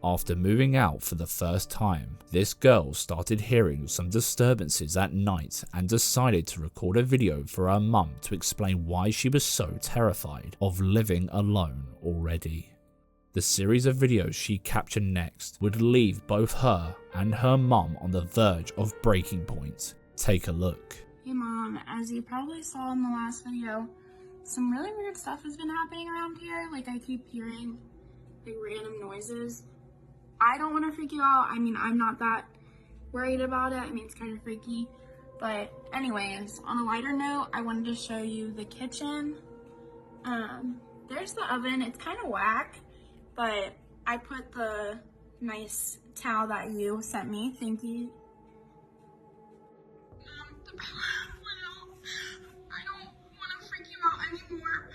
After moving out for the first time, this girl started hearing some disturbances at night and decided to record a video for her mum to explain why she was so terrified of living alone already. The series of videos she captured next would leave both her and her mum on the verge of breaking point. Take a look. Hey Mom, as you probably saw in the last video, some really weird stuff has been happening around here. Like I keep hearing like random noises. I don't want to freak you out. I mean, I'm not that worried about it. I mean, it's kind of freaky. But anyways, on a lighter note, I wanted to show you the kitchen. There's the oven. It's kind of whack, but I put the nice towel that you sent me. Thank you. The power went out. I don't want to freak you out anymore.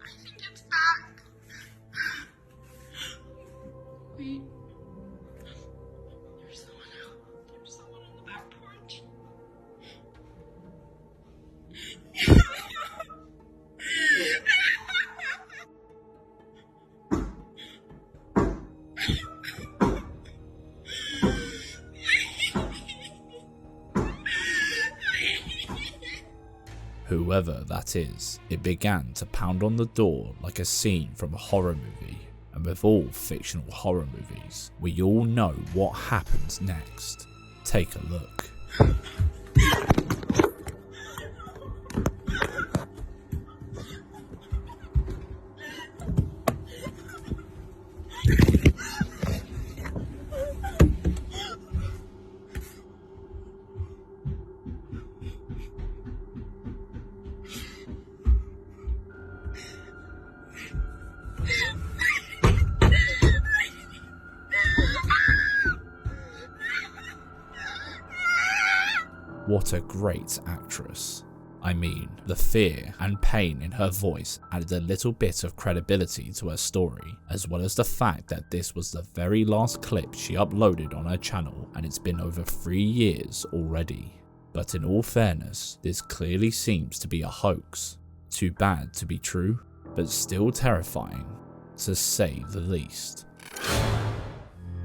I think it's back. Wait. There's someone out. There's someone on the back porch. Whoever that is, it began to pound on the door like a scene from a horror movie. And with all fictional horror movies, we all know what happens next. Take a look. What a great actress. I mean, the fear and pain in her voice added a little bit of credibility to her story, as well as the fact that this was the very last clip she uploaded on her channel, and it's been over 3 years already. But in all fairness, this clearly seems to be a hoax. Too bad to be true, but still terrifying, to say the least.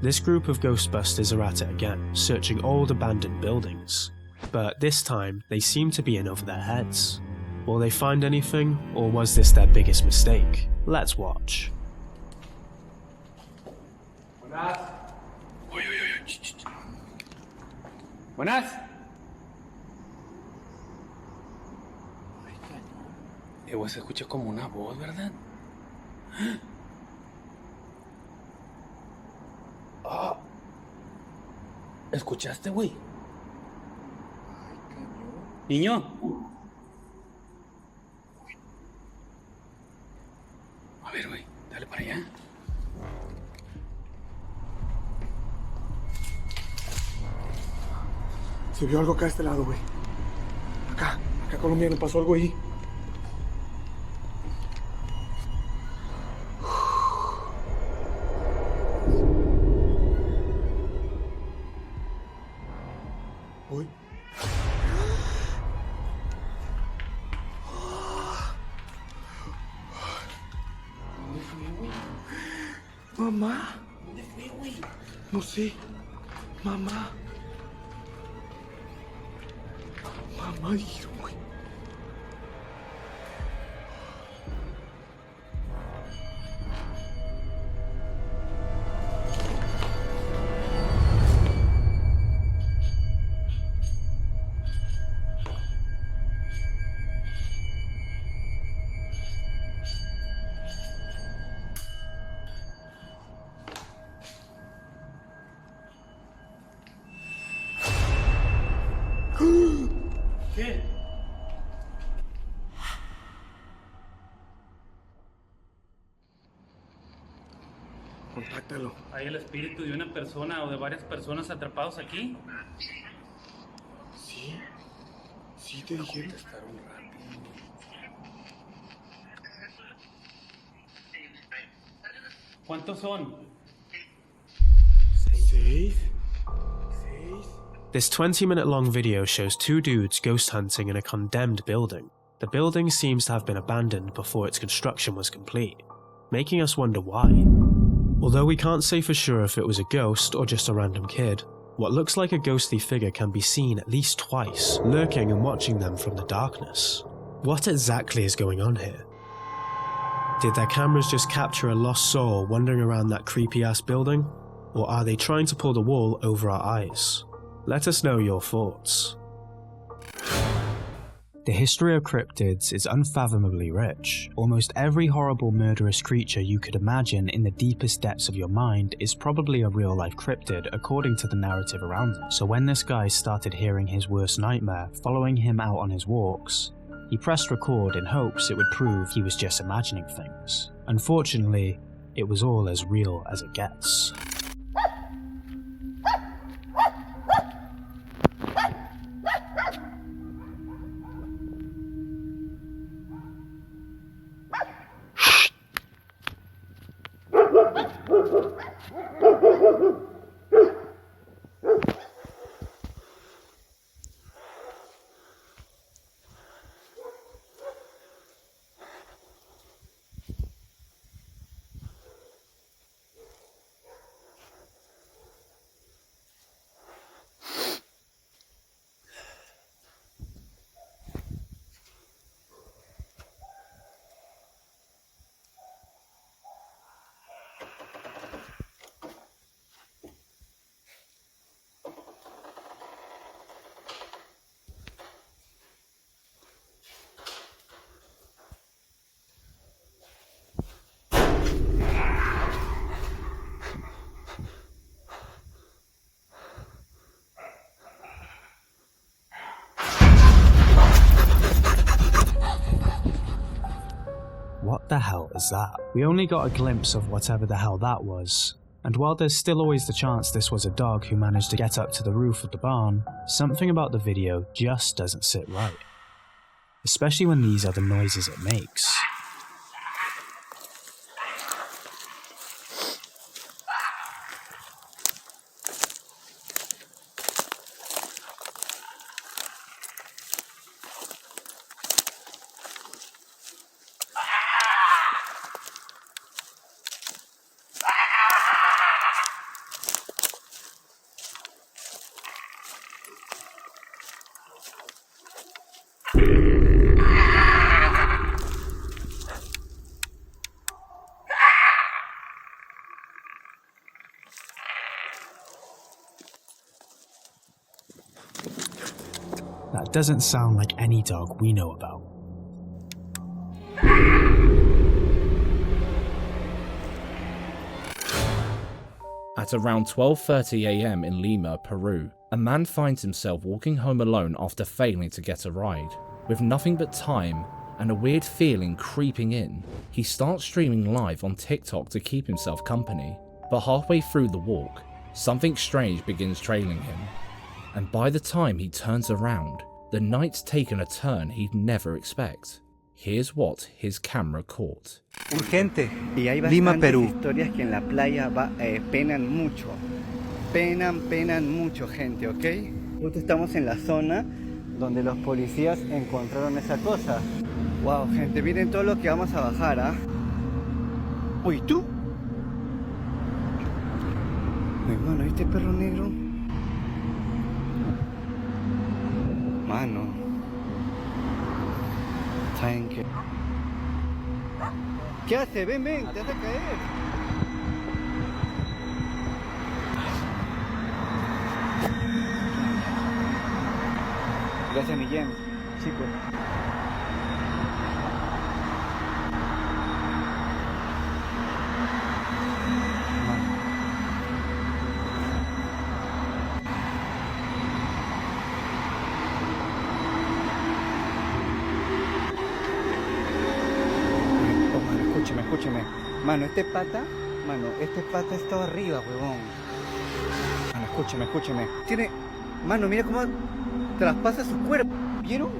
This group of Ghostbusters are at it again, searching old abandoned buildings. But this time, they seem to be in over their heads. Will they find anything, or was this their biggest mistake? Let's watch. Buenas. Oye, oye, oye. Ch, ch, ch. Buenas. Ay, cañón. Güey, se escucha como una voz, ¿verdad? Ah. ¿Escuchaste, güey? Niño. A ver, güey, dale para allá. Se vio algo acá a este lado, güey. Acá colombiano, pasó algo ahí. Uy. Mamá. ¿Dónde fue, güey? No sé. Mamá. Mamá dijeron, güey. ¿Qué? Contáctalo. ¿Hay el espíritu de una persona o de varias personas atrapados aquí? Sí. Sí, te dijeron. Contestaron rápido. ¿Cuántos son? 6. This 20-minute long video shows two dudes ghost hunting in a condemned building. The building seems to have been abandoned before its construction was complete, making us wonder why. Although we can't say for sure if it was a ghost or just a random kid, what looks like a ghostly figure can be seen at least twice, lurking and watching them from the darkness. What exactly is going on here? Did their cameras just capture a lost soul wandering around that creepy ass building? Or are they trying to pull the wool over our eyes? Let us know your thoughts. The history of cryptids is unfathomably rich. Almost every horrible murderous creature you could imagine in the deepest depths of your mind is probably a real-life cryptid according to the narrative around it. So when this guy started hearing his worst nightmare following him out on his walks, he pressed record in hopes it would prove he was just imagining things. Unfortunately, it was all as real as it gets. What the hell is that? We only got a glimpse of whatever the hell that was, and while there's still always the chance this was a dog who managed to get up to the roof of the barn, something about the video just doesn't sit right. Especially when these are the noises it makes. That doesn't sound like any dog we know about. At around 12:30 AM in Lima, Peru, a man finds himself walking home alone after failing to get a ride. With nothing but time and a weird feeling creeping in, he starts streaming live on TikTok to keep himself company. But halfway through the walk, something strange begins trailing him. And by the time he turns around, the night's taken a turn he'd never expect. Here's what his camera caught. Urgente, Lima, Perú. Historias que en la playa penan mucho. Penan mucho, gente, ¿ok? Justo estamos en la zona donde los policías encontraron esa cosa. Wow, gente, miren todo lo que vamos a bajar, ¿ah? Uy, ¿tú? Mi hermano, ¿viste perro negro? Mano. ¿Saben qué? ¿Qué hace? Ven, te vas a caer. Gracias, Millán. Chicos. Escúcheme. Mano, este pata está arriba, huevón. Mano, escúcheme. Tiene... Mano, mira cómo traspasa su cuerpo. ¿Vieron?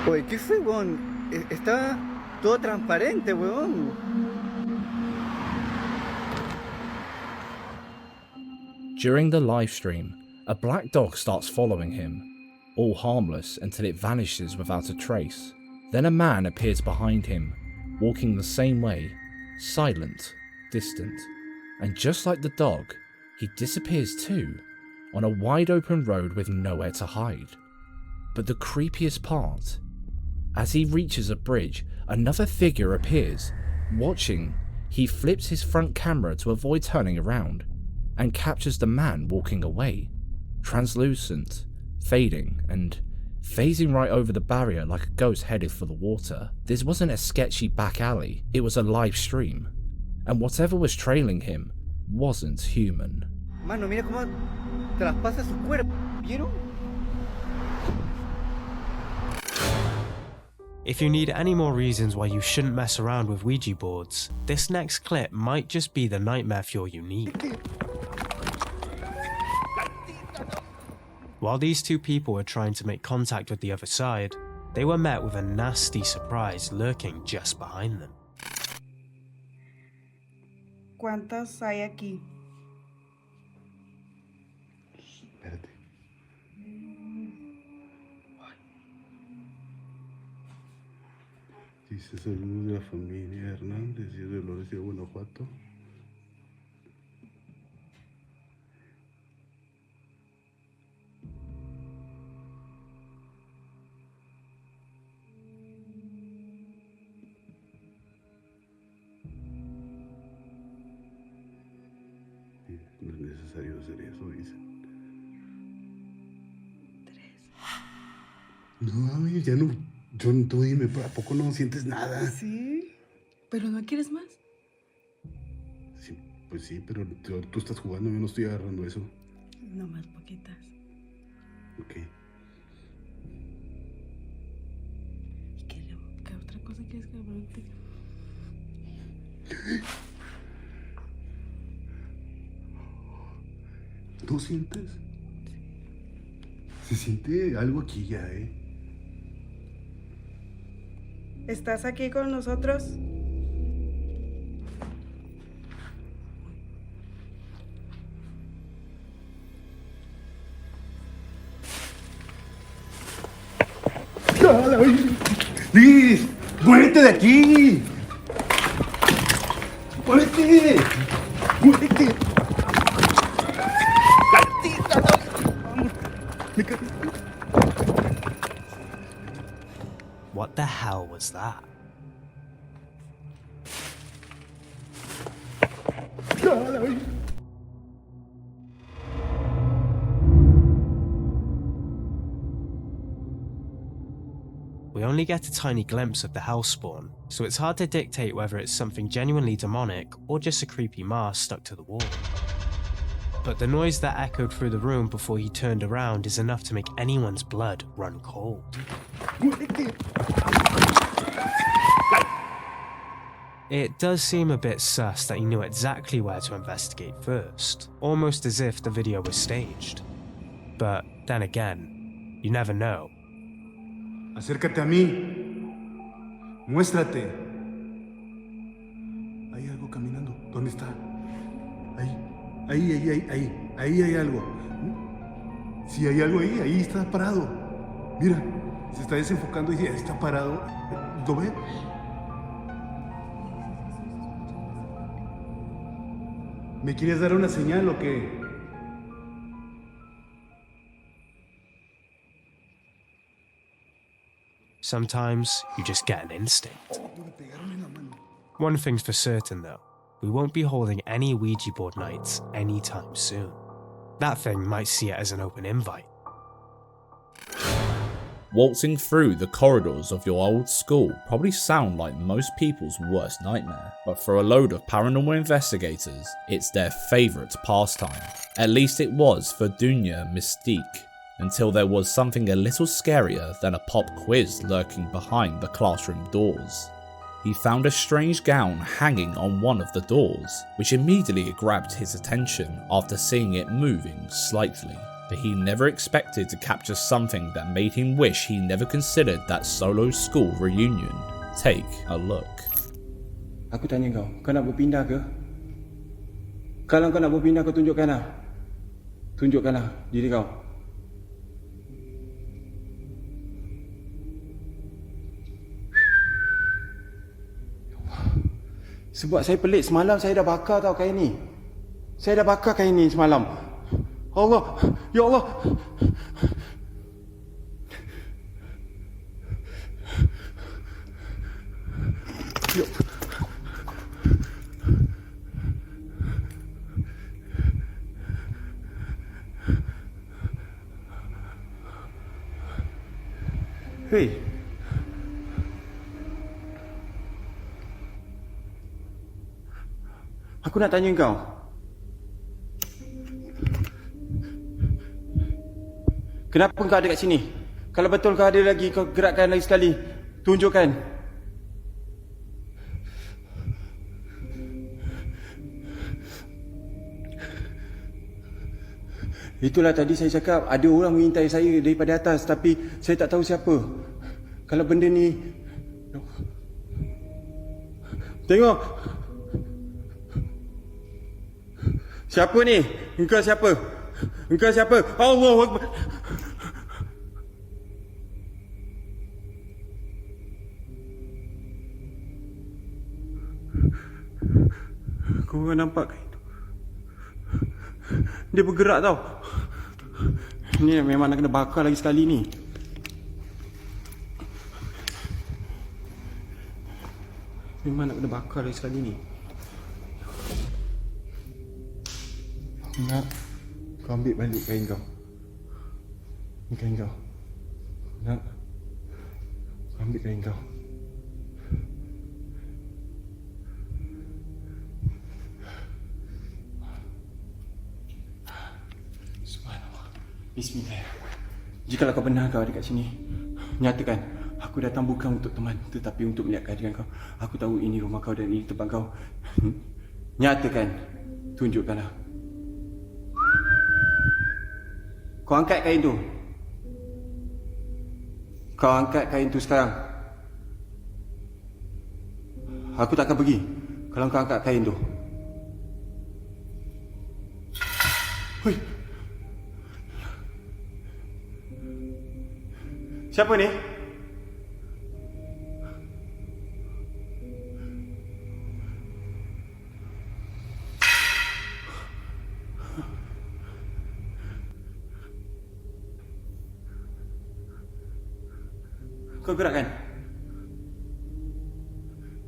Oye, ¿qué fue, huevón? Está todo transparente, huevón. During the live stream, A black dog starts following him, all harmless until it vanishes without a trace. Then a man appears behind him, walking the same way, silent, distant. And just like the dog, he disappears too, on a wide open road with nowhere to hide. But the creepiest part, as he reaches a bridge, another figure appears. Watching, he flips his front camera to avoid turning around, and captures the man walking away, translucent, fading, and phasing right over the barrier like a ghost headed for the water. This wasn't a sketchy back alley, it was a live stream, and whatever was trailing him wasn't human. Mano, mira cómo traspasa su cuerpo, ¿vieron? If you need any more reasons why you shouldn't mess around with Ouija boards, this next clip might just be the nightmare fuel you need. While these two people were trying to make contact with the other side, they were met with a nasty surprise lurking just behind them. ¿Cuántas hay aquí? Espérate. Dice saludos de la familia Hernández y de Dolores de Guanajuato. No es necesario hacer eso, dicen. 3. No, ya no. Tú dime, ¿a poco no sientes nada? Sí, pero ¿no quieres más? Sí, pues sí, pero tú estás jugando, yo no estoy agarrando eso. No más poquitas. Ok. ¿Y qué otra cosa quieres que me pregunte? ¿No sientes? Se siente algo aquí ya, ¿eh? ¿Estás aquí con nosotros? ¡Liz! ¡Muévete de aquí! ¡Muévete! ¡Muévete! ¡Gatita! ¡Vamos! ¡Me caí! What the hell was that? We only get a tiny glimpse of the hellspawn, so it's hard to dictate whether it's something genuinely demonic or just a creepy mask stuck to the wall. But the noise that echoed through the room before he turned around is enough to make anyone's blood run cold. It does seem a bit sus that he knew exactly where to investigate first, almost as if the video was staged. But then again, you never know. Acércate a mí. Muéstrate. Hay algo caminando. ¿Dónde está? Ahí hay algo. Si hay algo ahí, ahí está parado. Mira, se está desenfocando y está parado. ¿Lo ves? ¿Me quieres dar una señal o qué? Sometimes you just get an instinct. One thing's for certain though, we won't be holding any Ouija board nights anytime soon. That thing might see it as an open invite. Waltzing through the corridors of your old school probably sound like most people's worst nightmare, but for a load of paranormal investigators, it's their favourite pastime. At least it was for Dunya Mystique, until there was something a little scarier than a pop quiz lurking behind the classroom doors. He found a strange gown hanging on one of the doors, which immediately grabbed his attention after seeing it moving slightly. But he never expected to capture something that made him wish he never considered that solo school reunion. Take a look. Aku tanya kau nak berpindah ke? Kalau kau nak berpindah, kau tunjukkan lah. Tunjukkanlah diri kau. Sebab saya pelik, semalam saya dah bakar tau kain ni. Saya dah bakar kain ni semalam. Allah, ya Allah. Ya. Hei. Aku nak tanya kau. Kenapa kau ada kat sini? Kalau betul kau ada lagi, kau gerakkan lagi sekali. Tunjukkan. Itulah tadi saya cakap, ada orang mengintai saya daripada atas, tapi saya tak tahu siapa. Kalau benda ni... Tengok. Siapa ni? Engkau siapa? Engkau siapa? Allahu Akbar. Kau orang nampak kan itu? Dia bergerak tau. Ni memang nak kena bakar lagi sekali ni. Memang nak kena bakar lagi sekali ni. Nak kau ambil balik kain kau. Ni kain kau. Nak kau ambil kain kau. Subhanallah. Bismillah. Jikalau kau benar kau ada kat sini, nyatakan. Aku datang bukan untuk teman, tetapi untuk melihat kehadiran kau. Aku tahu ini rumah kau dan ini tempat kau. Nyatakan. Tunjukkanlah. Kau angkat kain tu. Kau angkat kain tu sekarang. Aku tak akan pergi kalau kau angkat kain tu. Hui. Siapa ni? Kau gerakkan.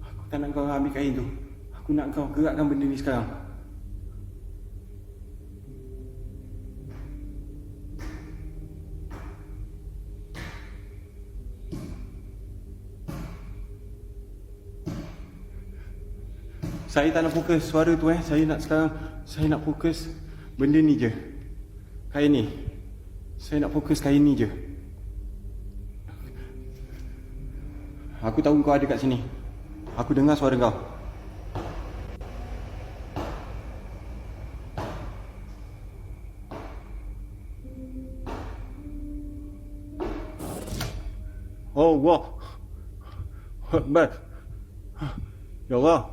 Aku tak nak kau ambil kain tu. Aku nak kau gerakkan benda ni sekarang. Saya tak nak fokus suara tu Saya nak sekarang, saya nak fokus benda ni je. Kain ni. Saya nak fokus kain ni je. Aku tahu kau ada kat sini. Aku dengar suara kau. Oh, Allah Akbar. Ya Allah.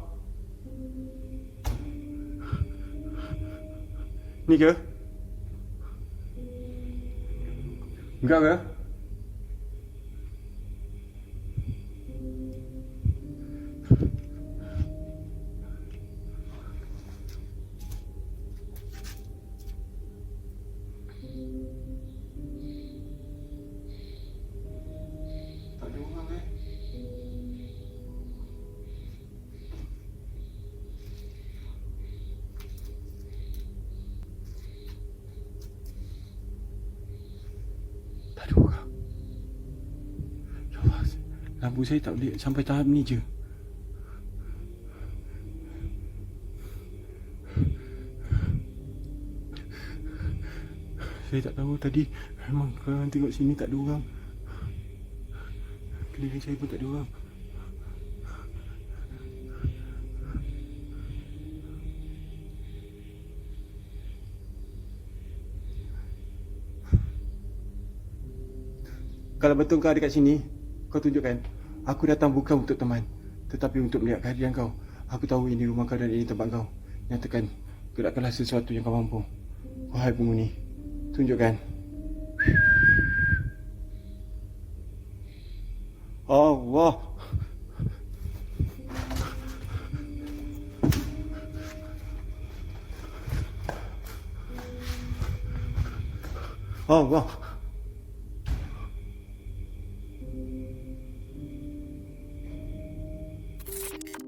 Ni ke? Enggak ke? Lampu saya tak boleh sampai tahap ni je. Saya tak tahu tadi memang korang tengok sini tak ada orang. Keliling saya pun tak ada orang. Kalau betul kau ada kat sini, kau tunjukkan. Aku datang bukan untuk teman, tetapi untuk melihat kehadiran kau. Aku tahu ini rumah kau dan ini tempat kau. Nyatakan, gerakkanlah sesuatu yang kau mampu. Wahai penghuni. Tunjukkan. Allah. Allah.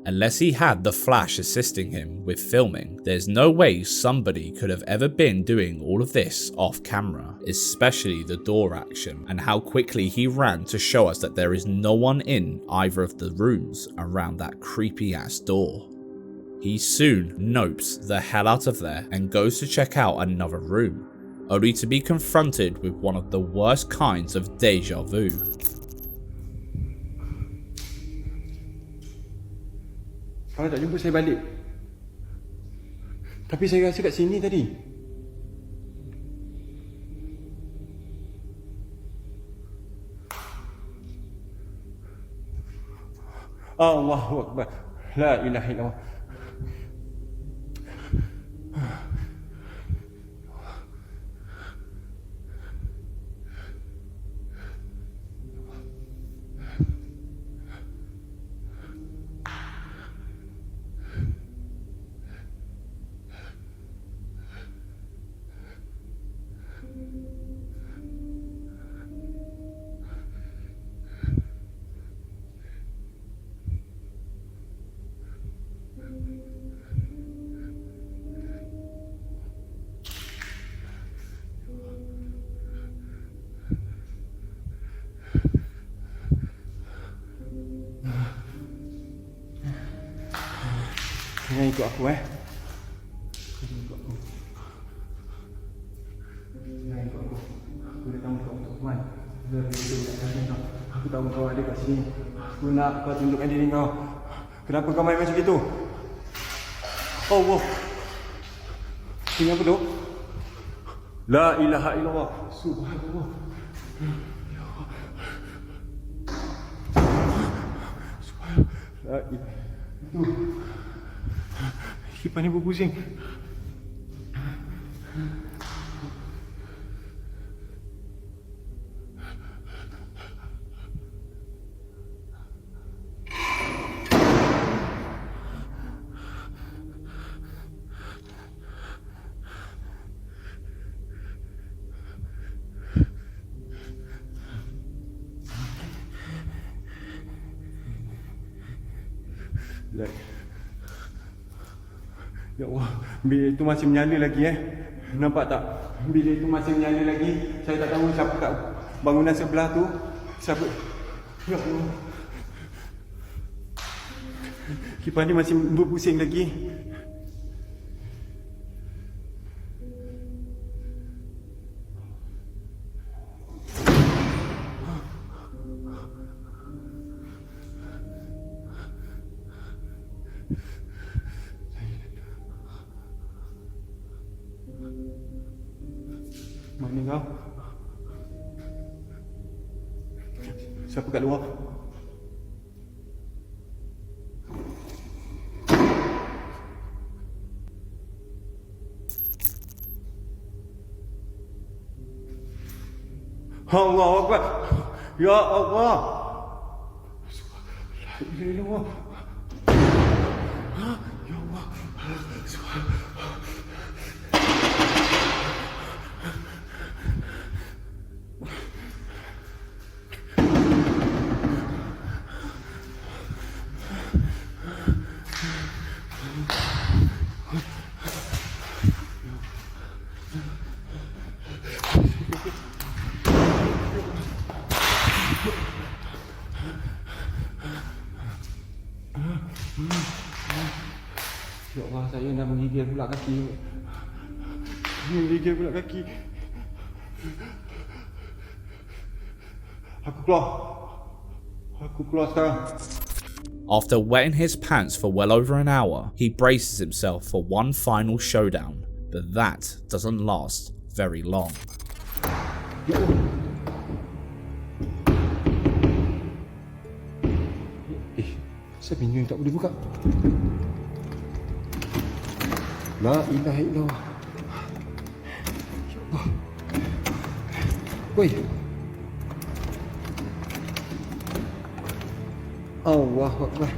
Unless he had the flash assisting him with filming, there's no way somebody could have ever been doing all of this off camera, especially the door action and how quickly he ran to show us that there is no one in either of the rooms around that creepy ass door. He soon nopes the hell out of there and goes to check out another room, only to be confronted with one of the worst kinds of deja vu. Kalau tak jumpa saya balik. Tapi saya rasa kat sini tadi. Allahu Akbar. La ilaha illallah. Jangan ikut aku Jangan ikut aku. Jangan ikut aku. Aku dah tahu kau untuk Tuhan. Aku tahu kau ada kat sini. Aku nak kau tunjukkan diri kau. Kenapa kau main macam itu? Oh, wow. Ini apa tu? La ilaha illallah. Subhanallah. Subhanallah. La ilaha. Kipas ni berpusing. Ya Allah, bilik itu masih menyala lagi Nampak tak? Bilik itu masih menyala lagi. Saya tak tahu siapa kat bangunan sebelah tu. Siapa? Ya Allah. Kipas ni masih berpusing lagi. Mana kau? Siapa kat luar? Allah Akbar. Ya Allah. La ilaha illallah. Ya Allah. Ya Allah, saya nak menggigil pula kaki. Menggigil pula kaki. Aku keluar. Aku keluar sekarang. After wetting his pants for well over an hour, he braces himself for one final showdown, but that doesn't last very long. Ya Allah. Saya pintu yang tak boleh buka. La ilaha illallah. Ya Allah. Wih. Allahu Akbar.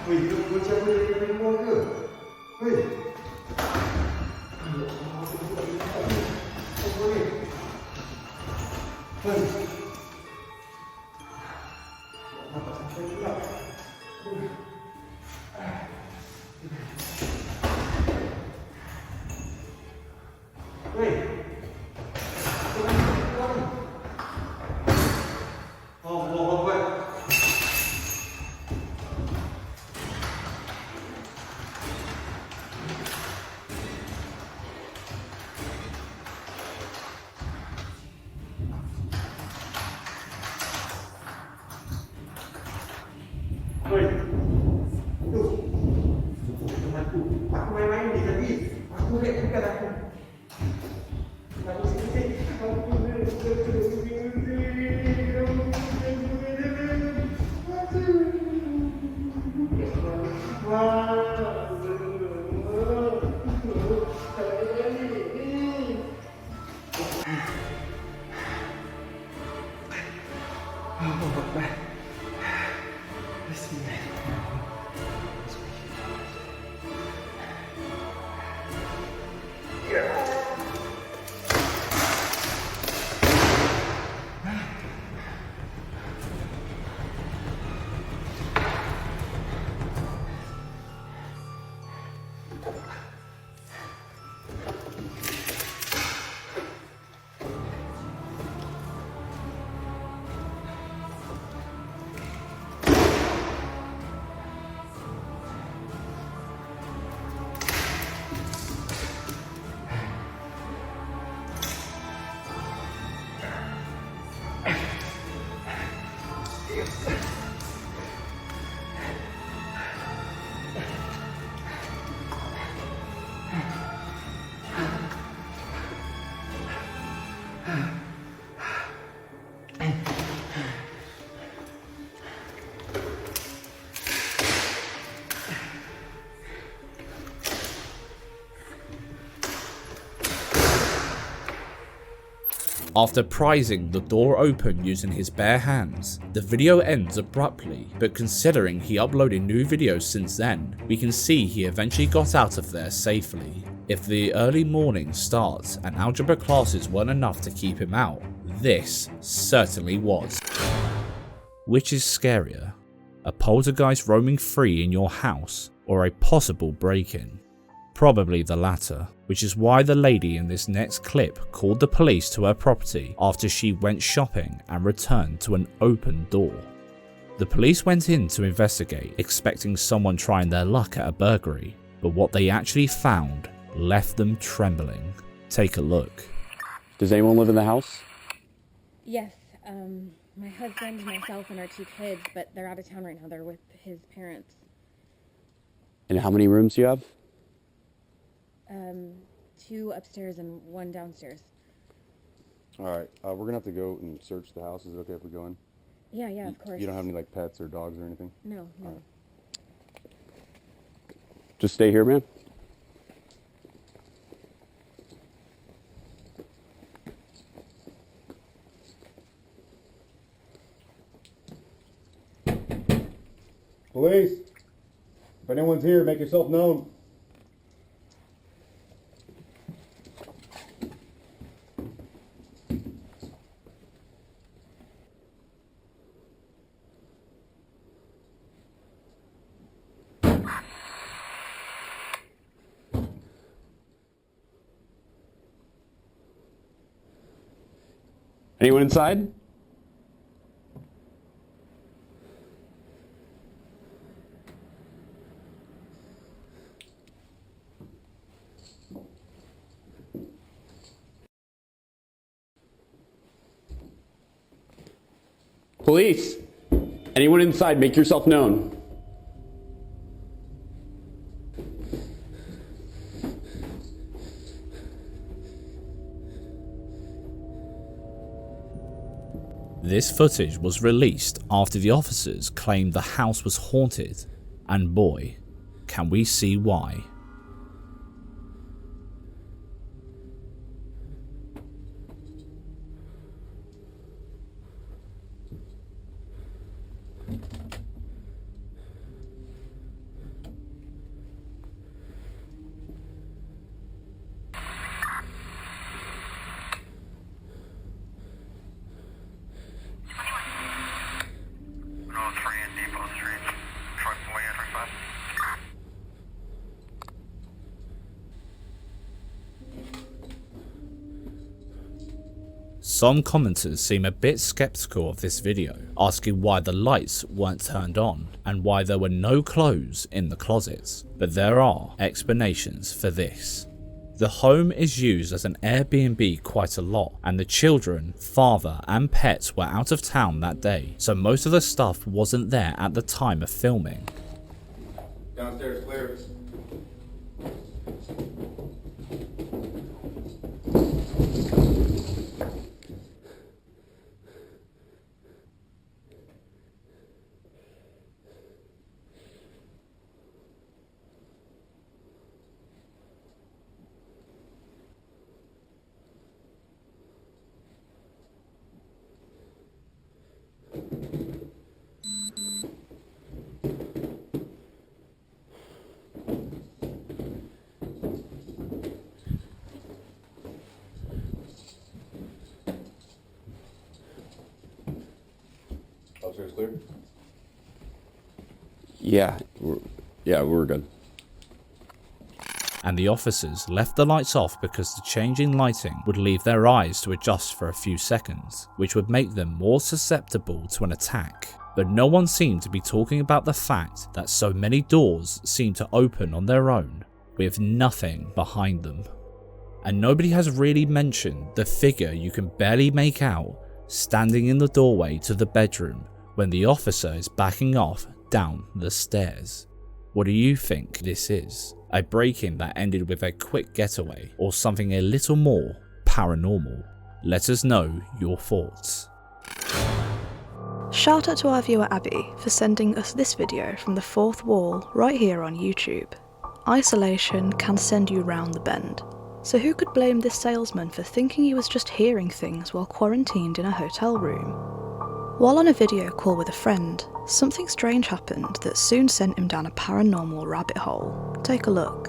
Wih, itu kunci aku dari rumah ke? Wih. Aku main-main di tadi. Aku lihat bukan aku. Aku sini. After prizing the door open using his bare hands, the video ends abruptly, but considering he uploaded new videos since then, we can see he eventually got out of there safely. If the early morning starts and algebra classes weren't enough to keep him out, this certainly was. Which is scarier? A poltergeist roaming free in your house, or a possible break-in? Probably the latter, which is why the lady in this next clip called the police to her property after she went shopping and returned to an open door. The police went in to investigate, expecting someone trying their luck at a burglary, but what they actually found left them trembling. Take a look. Does anyone live in the house? Yes, my husband, myself, and our 2 kids, but they're out of town right now. They're with his parents. And how many rooms do you have? 2 upstairs and 1 downstairs. Alright, we're gonna have to go and search the house. Is it okay if we go in? Yeah, of course. You don't have any like pets or dogs or anything? No. Right. Just stay here, man. Police, if anyone's here, make yourself known. Anyone inside? Police! Anyone inside, make yourself known. This footage was released after the officers claimed the house was haunted, and boy, can we see why. Some commenters seem a bit skeptical of this video, asking why the lights weren't turned on and why there were no clothes in the closets, but there are explanations for this. The home is used as an Airbnb quite a lot, and the children, father and pets were out of town that day, so most of the stuff wasn't there at the time of filming. Downstairs clear. Upstairs clear? Yeah, we're good. And the officers left the lights off because the changing lighting would leave their eyes to adjust for a few seconds, which would make them more susceptible to an attack. But no one seemed to be talking about the fact that so many doors seemed to open on their own, with nothing behind them. And nobody has really mentioned the figure you can barely make out standing in the doorway to the bedroom when the officer is backing off down the stairs. What do you think this is? A break-in that ended with a quick getaway, or something a little more paranormal? Let us know your thoughts. Shout out to our viewer Abby for sending us this video from the fourth wall right here on YouTube. Isolation can send you round the bend. So who could blame this salesman for thinking he was just hearing things while quarantined in a hotel room? While on a video call with a friend, something strange happened that soon sent him down a paranormal rabbit hole. Take a look.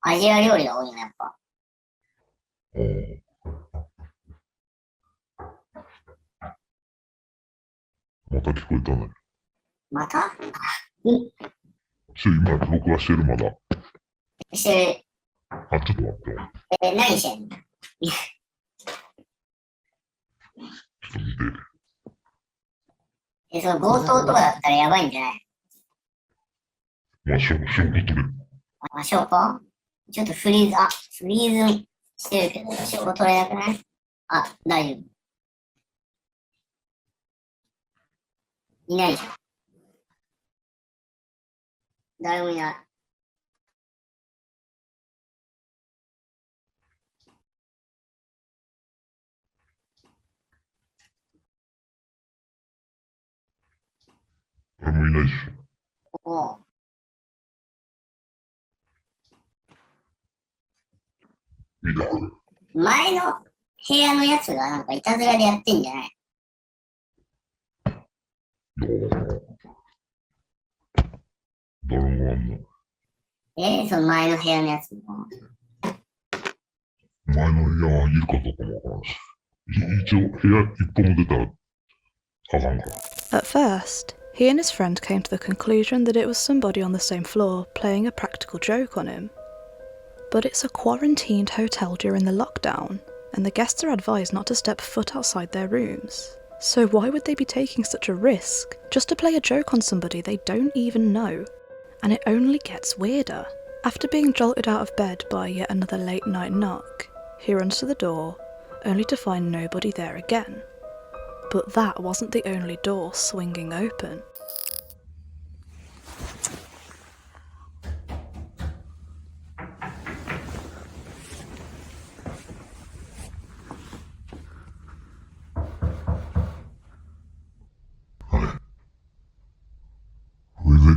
アジア料理が多いな、やっぱ。また聞こえたね。また今、録画してる、まだ。してる。あ、ちょっと待って。何してんのちょっと見て。その強盗とかだったらやばいんじゃない？まあ、証拠取れ。あ、証拠？ちょっとフリーズしてるけど、証拠取れなくない？あ、大丈夫。いないじゃん。誰もいない。誰もいないし。おう。見たこれ。前の部屋のやつがなんかいたずらでやってんじゃない？誰もあんの？その前の部屋のやつも。前の部屋いるかどうかもわからんし。一応部屋一歩も出たらあかんから。At first, he and his friend came to the conclusion that it was somebody on the same floor playing a practical joke on him. But it's a quarantined hotel during the lockdown, and the guests are advised not to step foot outside their rooms. So why would they be taking such a risk just to play a joke on somebody they don't even know? And it only gets weirder. After being jolted out of bed by yet another late night knock, he runs to the door, only to find nobody there again. But that wasn't the only door swinging open. Really?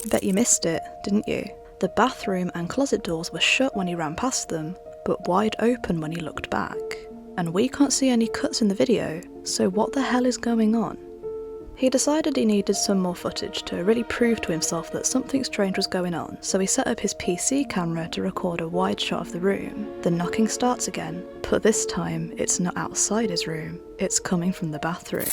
Bet you missed it, didn't you? The bathroom and closet doors were shut when he ran past them, but wide open when he looked back. And we can't see any cuts in the video, so what the hell is going on? He decided he needed some more footage to really prove to himself that something strange was going on, so he set up his PC camera to record a wide shot of the room. The knocking starts again, but this time it's not outside his room, it's coming from the bathroom.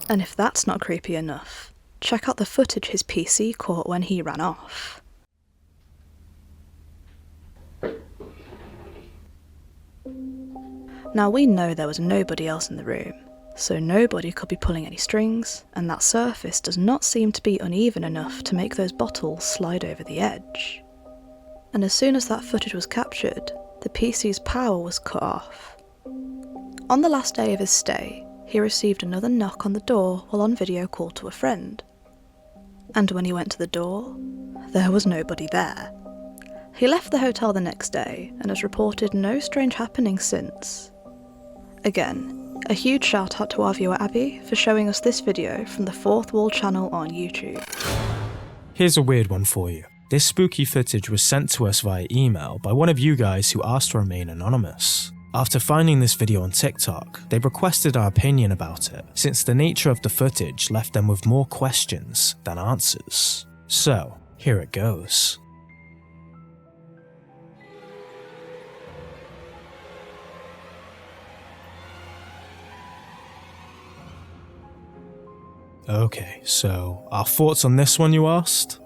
And if that's not creepy enough, check out the footage his PC caught when he ran off. Now we know there was nobody else in the room, so nobody could be pulling any strings, and that surface does not seem to be uneven enough to make those bottles slide over the edge. And as soon as that footage was captured, the PC's power was cut off. On the last day of his stay, he received another knock on the door while on video call to a friend. And when he went to the door, there was nobody there. He left the hotel the next day and has reported no strange happenings since. Again, a huge shout out to our viewer Abby for showing us this video from the Fourth Wall channel on YouTube. Here's a weird one for you. This spooky footage was sent to us via email by one of you guys who asked to remain anonymous. After finding this video on TikTok, they requested our opinion about it, since the nature of the footage left them with more questions than answers. So, here it goes. Okay, so our thoughts on this one, you asked?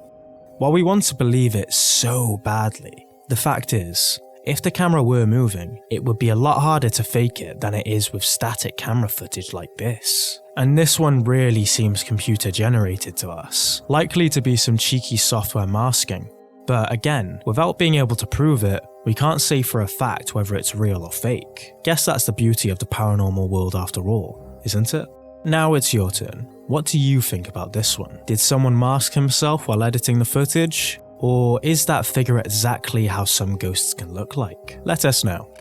While we want to believe it so badly, the fact is, if the camera were moving, it would be a lot harder to fake it than it is with static camera footage like this. And this one really seems computer generated to us, likely to be some cheeky software masking. But again, without being able to prove it, we can't say for a fact whether it's real or fake. Guess that's the beauty of the paranormal world after all, isn't it? Now it's your turn. What do you think about this one? Did someone mask himself while editing the footage? Or is that figure exactly how some ghosts can look like? Let us know.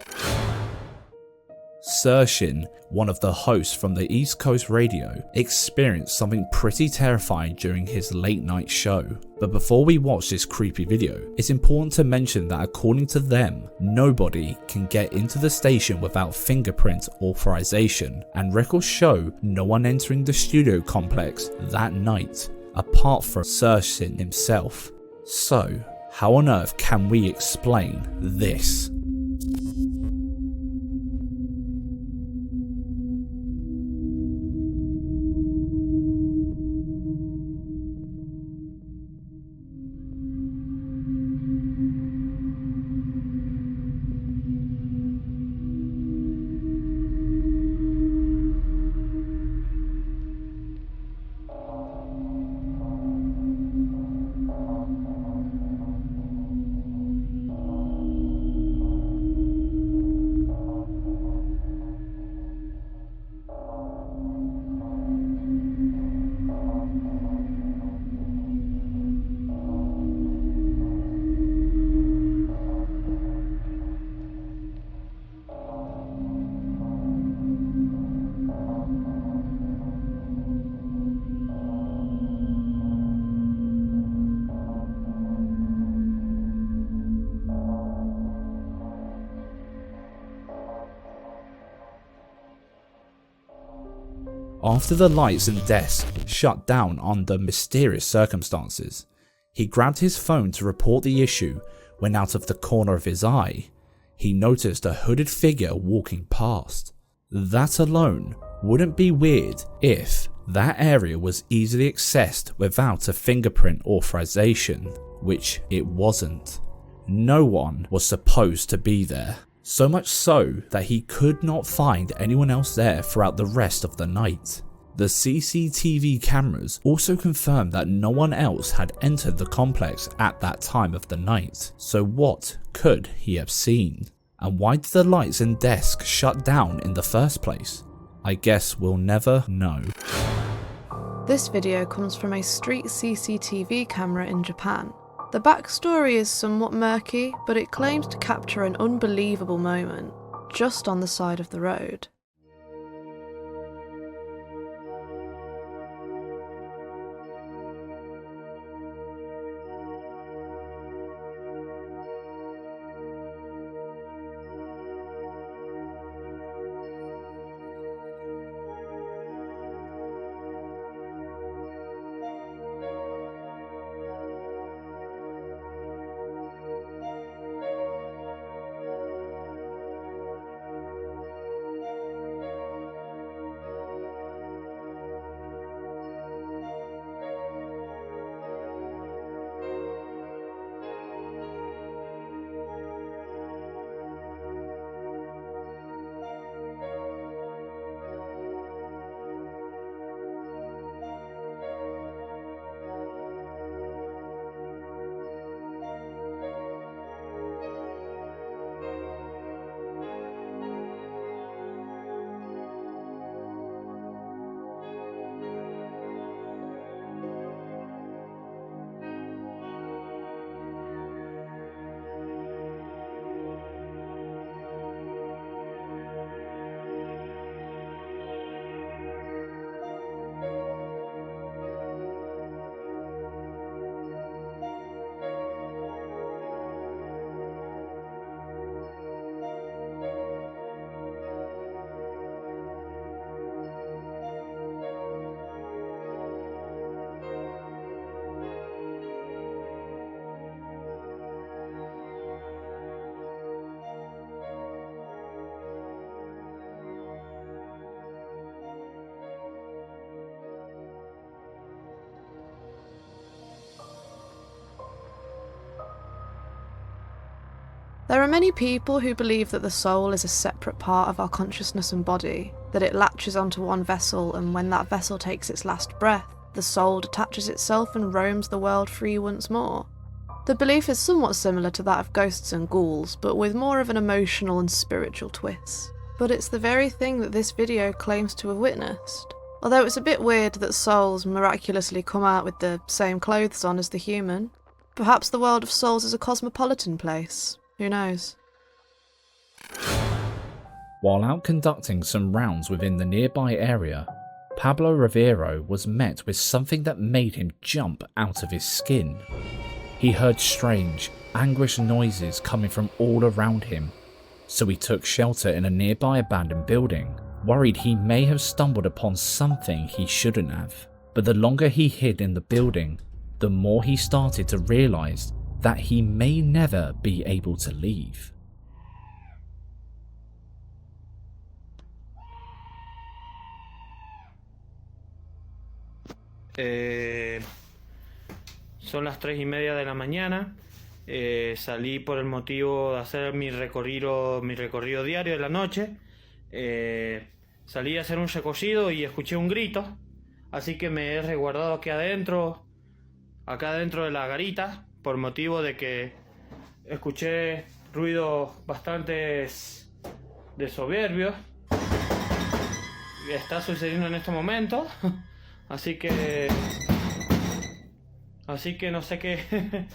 Sershin, one of the hosts from the East Coast Radio, experienced something pretty terrifying during his late night show. But before we watch this creepy video, it's important to mention that according to them, nobody can get into the station without fingerprint authorization, and records show no one entering the studio complex that night, apart from Sershin himself. So, how on earth can we explain this? After the lights and desk shut down under mysterious circumstances, he grabbed his phone to report the issue when out of the corner of his eye, he noticed a hooded figure walking past. That alone wouldn't be weird if that area was easily accessed without a fingerprint authorization, which it wasn't. No one was supposed to be there, so much so that he could not find anyone else there throughout the rest of the night. The CCTV cameras also confirmed that no one else had entered the complex at that time of the night, so what could he have seen? And why did the lights and desk shut down in the first place? I guess we'll never know. This video comes from a street CCTV camera in Japan. The backstory is somewhat murky, but it claims to capture an unbelievable moment, just on the side of the road. There are many people who believe that the soul is a separate part of our consciousness and body, that it latches onto one vessel, and when that vessel takes its last breath, the soul detaches itself and roams the world free once more. The belief is somewhat similar to that of ghosts and ghouls, but with more of an emotional and spiritual twist. But it's the very thing that this video claims to have witnessed. Although it's a bit weird that souls miraculously come out with the same clothes on as the human. Perhaps the world of souls is a cosmopolitan place. Who knows? While out conducting some rounds within the nearby area, Pablo Rivero was met with something that made him jump out of his skin. He heard strange, anguished noises coming from all around him, so he took shelter in a nearby abandoned building, worried he may have stumbled upon something he shouldn't have. But the longer he hid in the building, the more he started to realise that he may never be able to leave. Son las 3:30 de la mañana. Salí por el motivo de hacer mi recorrido diario de la noche. Salí a hacer un recorrido y escuché un grito, así que me he resguardado acá adentro de la garita, por motivo de que escuché ruidos bastante de soberbios. Está sucediendo en este momento, así que no sé qué,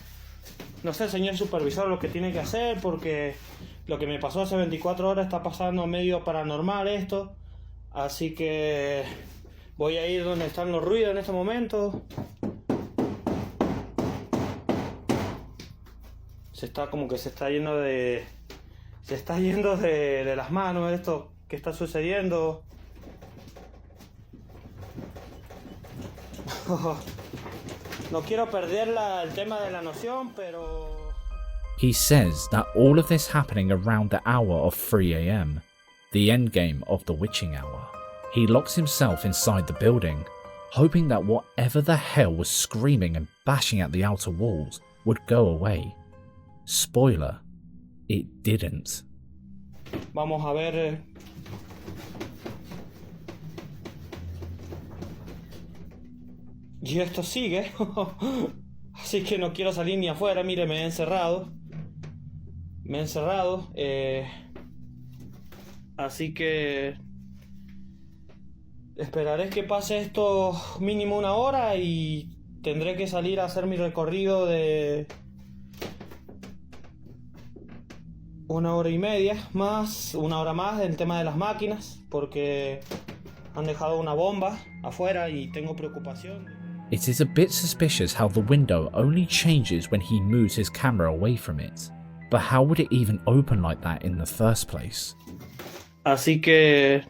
no sé, señor supervisor, lo que tiene que hacer, porque lo que me pasó hace 24 horas está pasando medio paranormal esto, así que voy a ir donde están los ruidos en este momento. Se está yendo de las manos esto que está sucediendo. No quiero perder el tema de la noción, pero... He says that all of this happening around the hour of 3 AM, the endgame of the witching hour. He locks himself inside the building, hoping that whatever the hell was screaming and bashing at the outer walls would go away. Spoiler, it didn't. Vamos a ver... Y esto sigue. Así que no quiero salir ni afuera. Mire, me he encerrado. Así que... esperaré que pase esto mínimo 1 hora y tendré que salir a hacer mi recorrido de 1 hora y media más, 1 hora más del tema de las máquinas, porque han dejado una bomba afuera y tengo preocupación. It is a bit suspicious how the window only changes when he moves his camera away from it. But how would it even open like that in the first place? Así que...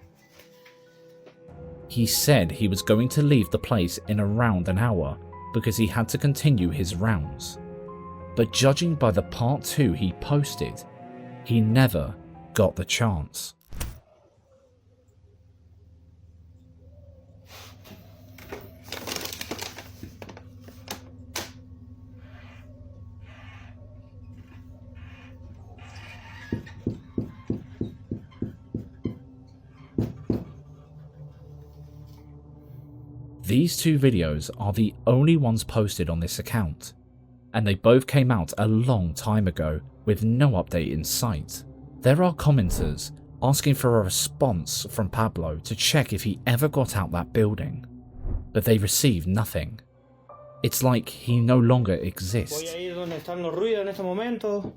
He said he was going to leave the place in around an hour because he had to continue his rounds. But judging by the part 2 he posted, he never got the chance. These 2 videos are the only ones posted on this account, and they both came out a long time ago with no update in sight. There are commenters asking for a response from Pablo to check if he ever got out that building, but they received nothing. It's like he no longer exists. Voy a ir donde están los ruidos en este momento.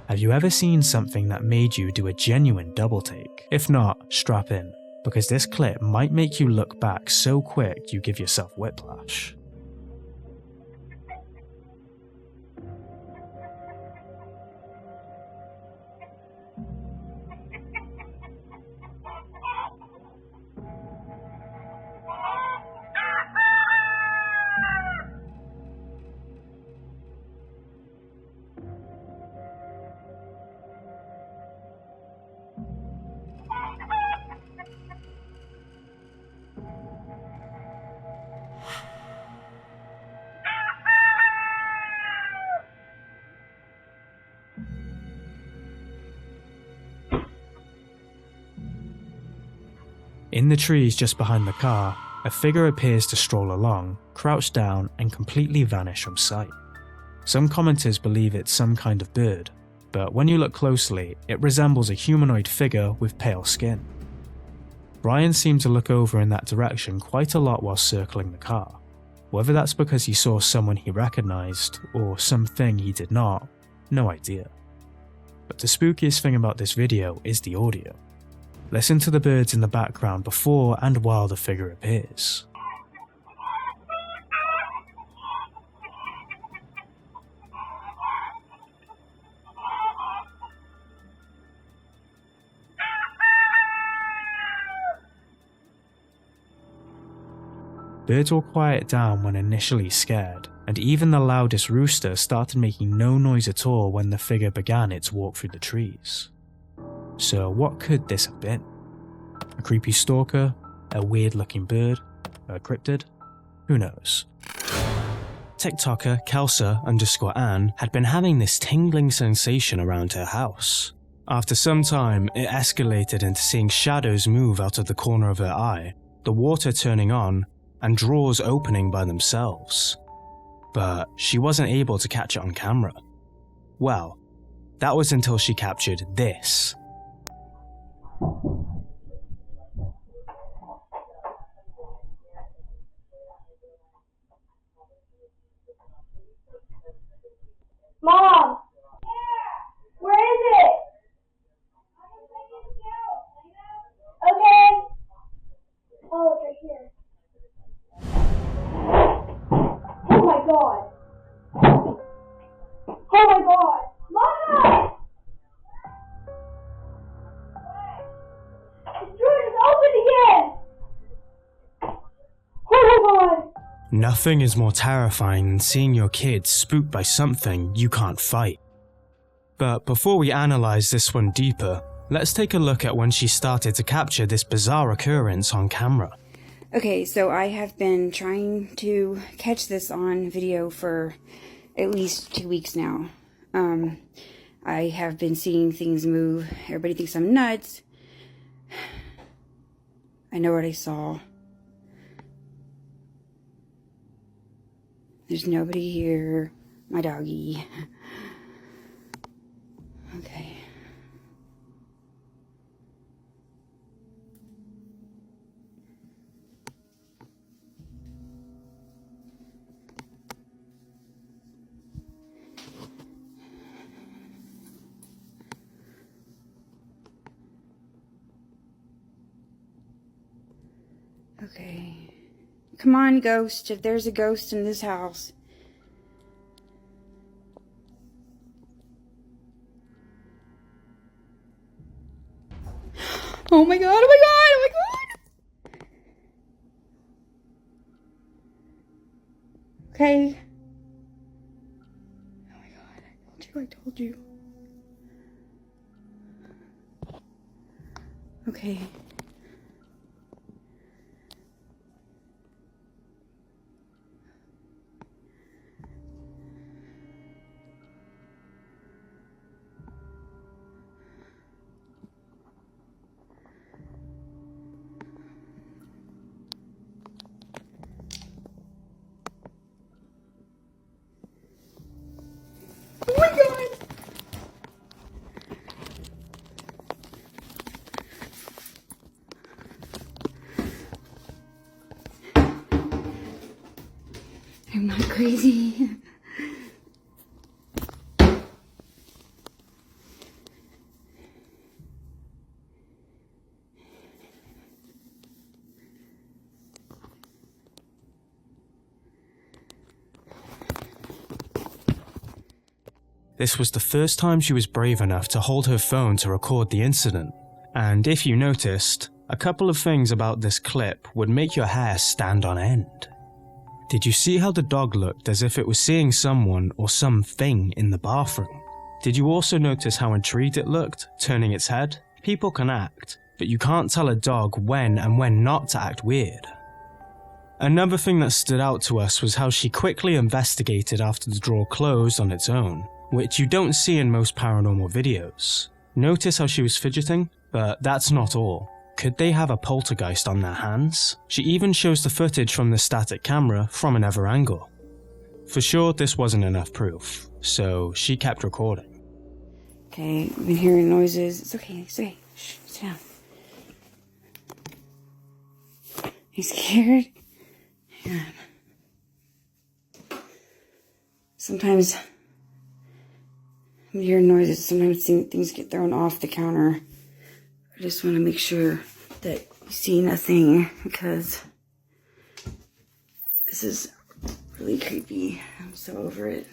Have you ever seen something that made you do a genuine double take? If not, strap in, because this clip might make you look back so quick you give yourself whiplash. In the trees just behind the car, a figure appears to stroll along, crouch down and completely vanish from sight. Some commenters believe it's some kind of bird, but when you look closely, it resembles a humanoid figure with pale skin. Ryan seemed to look over in that direction quite a lot while circling the car. Whether that's because he saw someone he recognized, or something he did not, no idea. But the spookiest thing about this video is the audio. Listen to the birds in the background before and while the figure appears. Birds will quiet down when initially scared, and even the loudest rooster started making no noise at all when the figure began its walk through the trees. So what could this have been? A creepy stalker? A weird looking bird? A cryptid? Who knows? TikToker Kelsa_Ann had been having this tingling sensation around her house. After some time, it escalated into seeing shadows move out of the corner of her eye, the water turning on, and drawers opening by themselves. But she wasn't able to catch it on camera. Well, that was until she captured this. Mom! Where is it? Okay. Oh, it's right here. Oh my god. Oh my god. Mom! It's opening Nothing is more terrifying than seeing your kid spooked by something you can't fight. But before we analyze this one deeper, let's take a look at when she started to capture this bizarre occurrence on camera. Okay, so I have been trying to catch this on video for at least 2 weeks now. I have been seeing things move. Everybody thinks I'm nuts. I know what I saw. There's nobody here. My doggy. Okay. Okay. Come on, ghost. If there's a ghost in this house. Oh my god, oh my god, oh my god! Okay. Oh my god, I told you. Okay. Oh my god! I'm not crazy. This was the first time she was brave enough to hold her phone to record the incident. And if you noticed, a couple of things about this clip would make your hair stand on end. Did you see how the dog looked as if it was seeing someone or something in the bathroom? Did you also notice how intrigued it looked, turning its head? People can act, but you can't tell a dog when and when not to act weird. Another thing that stood out to us was how she quickly investigated after the drawer closed on its own, which you don't see in most paranormal videos. Notice how she was fidgeting? But that's not all. Could they have a poltergeist on their hands? She even shows the footage from the static camera from another angle. For sure, this wasn't enough proof, so she kept recording. Okay, I've been hearing noises. It's okay, it's okay. Shh, sit down. You scared? Yeah. Sometimes I'm hearing noises. Sometimes things get thrown off the counter. I just want to make sure that you see nothing because this is really creepy. I'm so over it.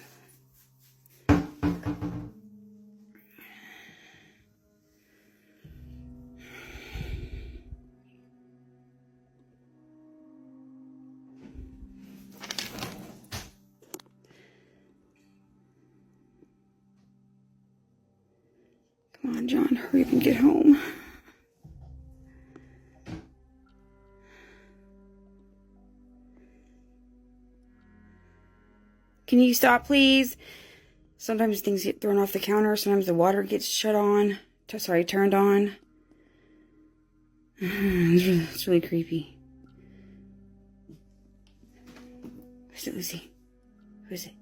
Come on, John, hurry up and get home. Can you stop, please? Sometimes things get thrown off the counter. Sometimes the water gets turned on. It's really creepy. Who's it, Lucy? Who is it?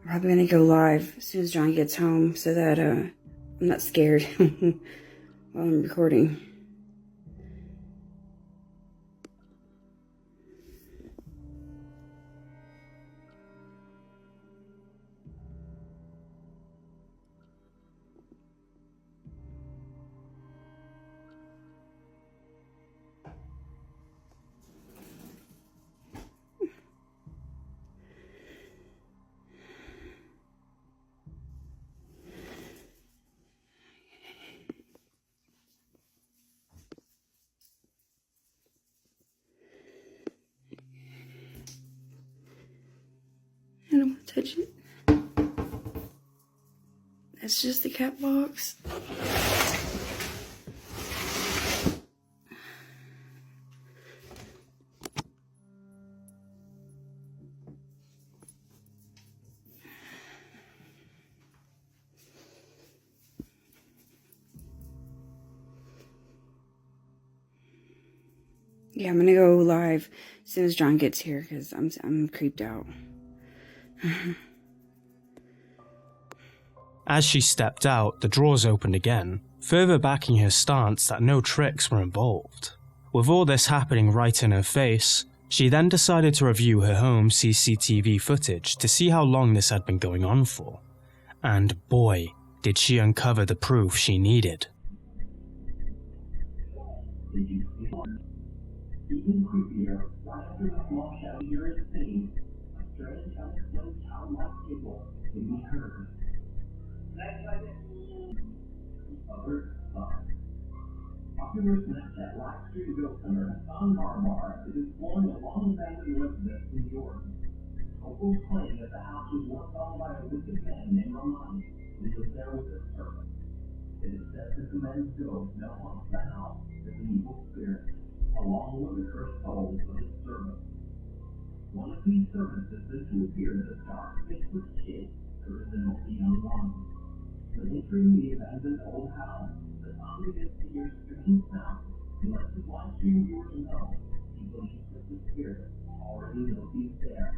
I'm probably gonna go live as soon as John gets home so that I'm not scared while I'm recording. Touch it. That's just the cat box. Yeah, I'm gonna go live as soon as John gets here because I'm creeped out. As she stepped out, the drawers opened again, further backing her stance that no tricks were involved. With all this happening right in her face, she then decided to review her home CCTV footage to see how long this had been going on for. And boy, did she uncover the proof she needed. Even creepier, right after the small shadow near his face, a strange, unexplained childlike giggle can be heard. Other side. Popular Snapchat live stream ghost hunter Hassan Barbar is exploring a long-abandoned residence in Jordan. Locals claim that the house was once owned by a wicked man named Rahman, who was there with his servant. It is said that the man's ghost now haunts the house as an evil spirit, along with the cursed souls of his servants. One of these servants is said to appear as a dark, faceless shape that resembles a young woman. When entering the abandoned old house, the Tom begins to hear strange sounds and lets his live stream viewers know he believes that the spirit already knows he's there.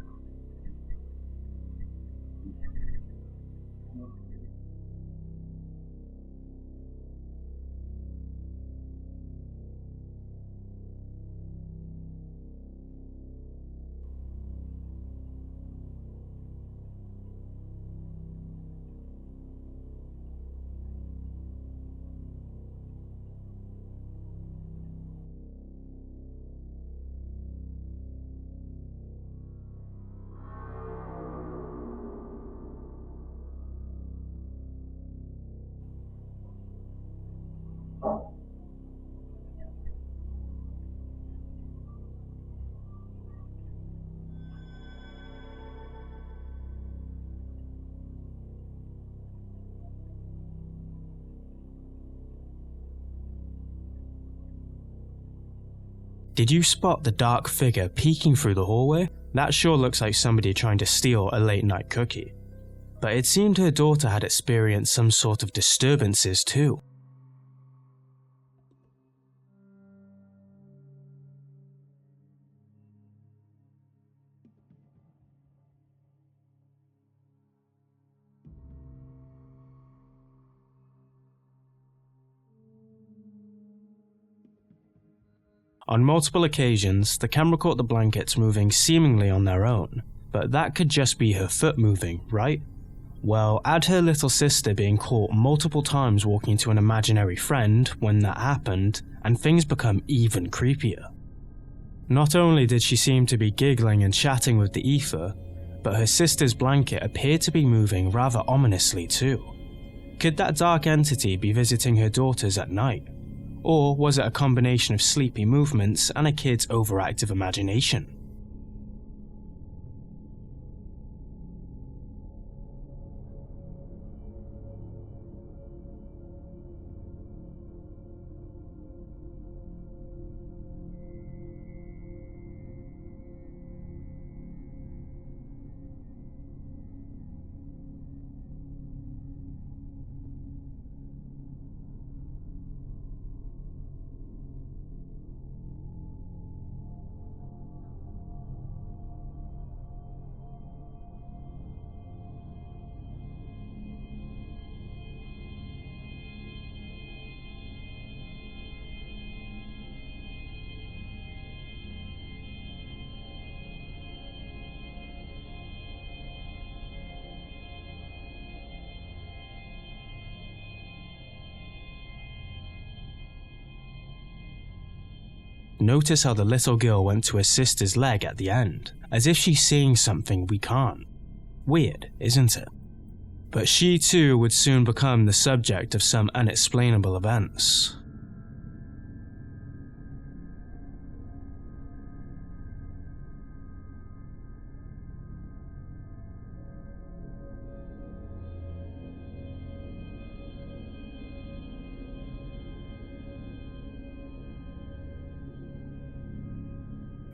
Did you spot the dark figure peeking through the hallway? That sure looks like somebody trying to steal a late night cookie. But it seemed her daughter had experienced some sort of disturbances too. On multiple occasions, the camera caught the blankets moving seemingly on their own, but that could just be her foot moving, right? Well, add her little sister being caught multiple times walking to an imaginary friend when that happened, and things become even creepier. Not only did she seem to be giggling and chatting with the ether, but her sister's blanket appeared to be moving rather ominously too. Could that dark entity be visiting her daughters at night? Or was it a combination of sleepy movements and a kid's overactive imagination? Notice how the little girl went to her sister's leg at the end, as if she's seeing something we can't. Weird, isn't it? But she too would soon become the subject of some unexplainable events.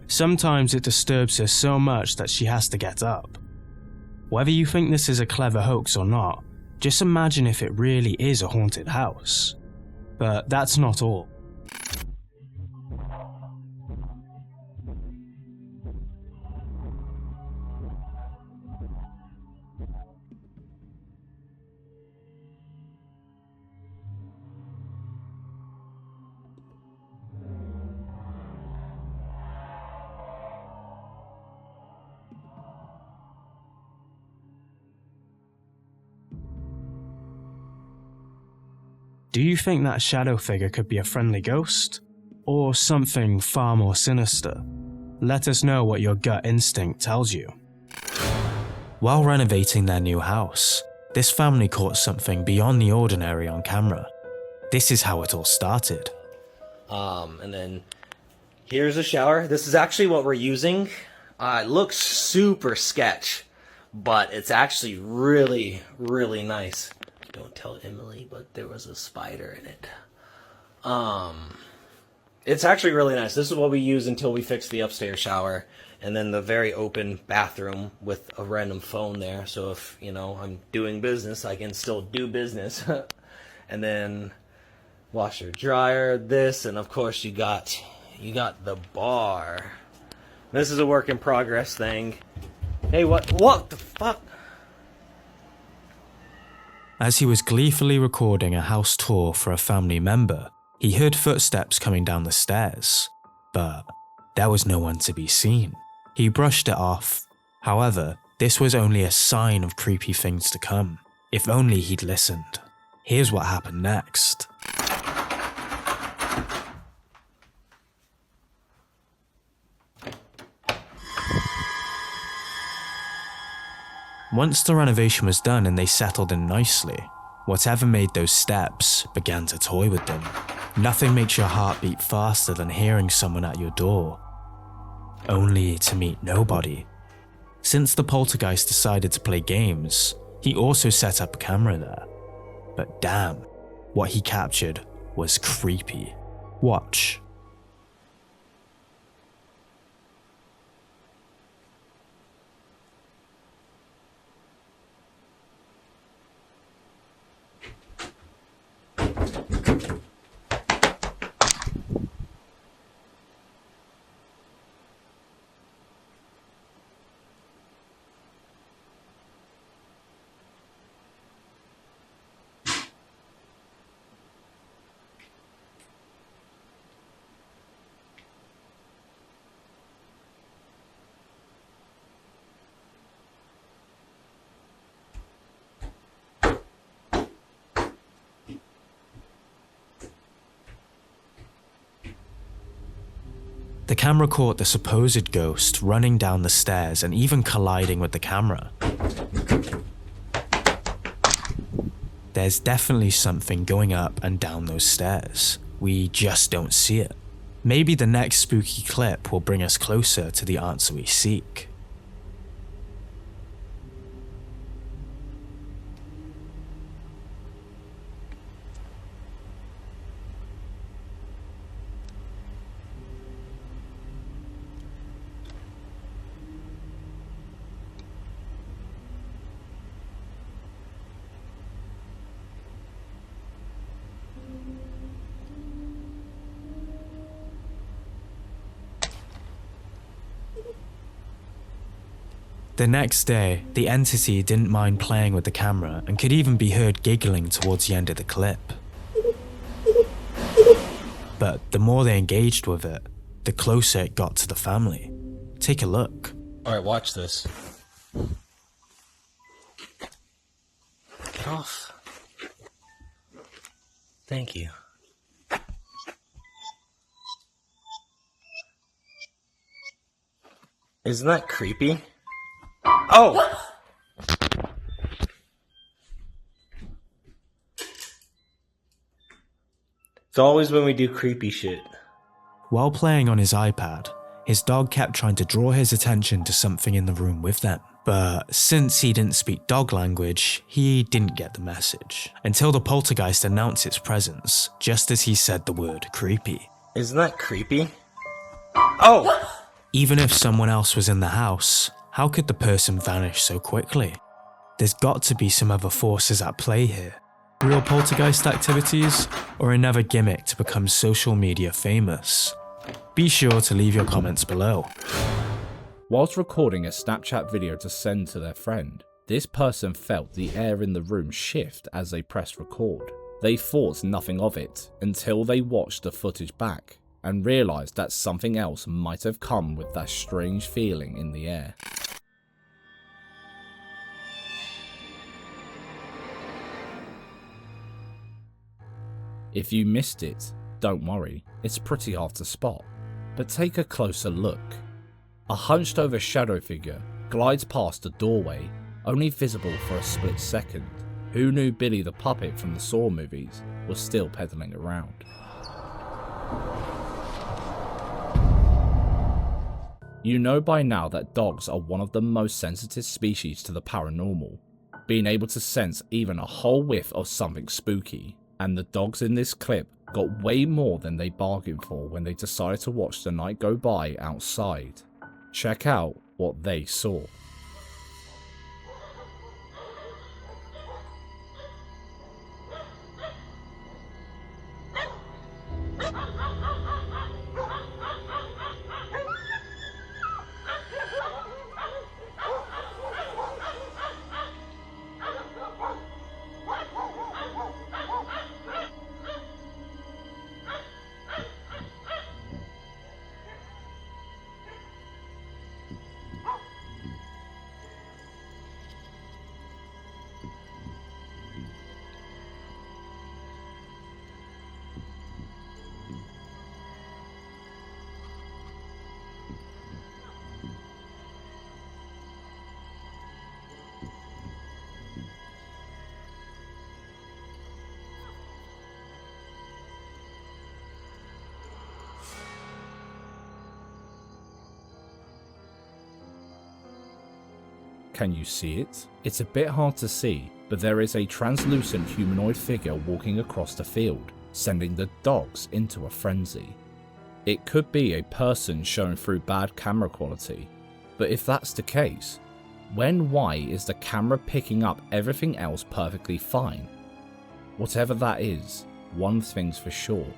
Sometimes it disturbs her so much that she has to get up. Whether you think this is a clever hoax or not, just imagine if it really is a haunted house. But that's not all. Do you think that shadow figure could be a friendly ghost? Or something far more sinister? Let us know what your gut instinct tells you. While renovating their new house, this family caught something beyond the ordinary on camera. This is how it all started. And then here's a shower. This is actually what we're using. It looks super sketch, but it's actually really, really nice. Don't tell Emily, but there was a spider in it. It's actually really nice. This is what we use until we fix the upstairs shower. And then the very open bathroom with a random phone there. So if, you know, I'm doing business, I can still do business. And then washer, dryer, this, and of course you got the bar. This is a work in progress thing. Hey, what the fuck? As he was gleefully recording a house tour for a family member, he heard footsteps coming down the stairs, but there was no one to be seen. He brushed it off. However, this was only a sign of creepy things to come. If only he'd listened. Here's what happened next. Once the renovation was done and they settled in nicely, whatever made those steps began to toy with them. Nothing makes your heart beat faster than hearing someone at your door, only to meet nobody. Since the poltergeist decided to play games, he also set up a camera there. But damn, what he captured was creepy. Watch. The camera caught the supposed ghost running down the stairs and even colliding with the camera. There's definitely something going up and down those stairs. We just don't see it. Maybe the next spooky clip will bring us closer to the answer we seek. The next day, the entity didn't mind playing with the camera and could even be heard giggling towards the end of the clip. But the more they engaged with it, the closer it got to the family. Take a look. Alright, watch this. Get off. Thank you. Isn't that creepy? Oh! It's always when we do creepy shit. While playing on his iPad, his dog kept trying to draw his attention to something in the room with them. But since he didn't speak dog language, he didn't get the message. Until the poltergeist announced its presence, just as he said the word creepy. Isn't that creepy? Oh! Even if someone else was in the house, how could the person vanish so quickly? There's got to be some other forces at play here. Real poltergeist activities, or another gimmick to become social media famous? Be sure to leave your comments below. Whilst recording a Snapchat video to send to their friend, this person felt the air in the room shift as they pressed record. They thought nothing of it until they watched the footage back and realised that something else might have come with that strange feeling in the air. If you missed it, don't worry, it's pretty hard to spot, but take a closer look. A hunched over shadow figure glides past the doorway, only visible for a split second. Who knew Billy the Puppet from the Saw movies was still pedaling around? You know by now that dogs are one of the most sensitive species to the paranormal, being able to sense even a whole whiff of something spooky. And the dogs in this clip got way more than they bargained for when they decided to watch the night go by outside. Check out what they saw. Can you see it? It's a bit hard to see, but there is a translucent humanoid figure walking across the field, sending the dogs into a frenzy. It could be a person shown through bad camera quality, but if that's the case, why is the camera picking up everything else perfectly fine? Whatever that is, one thing's for sure,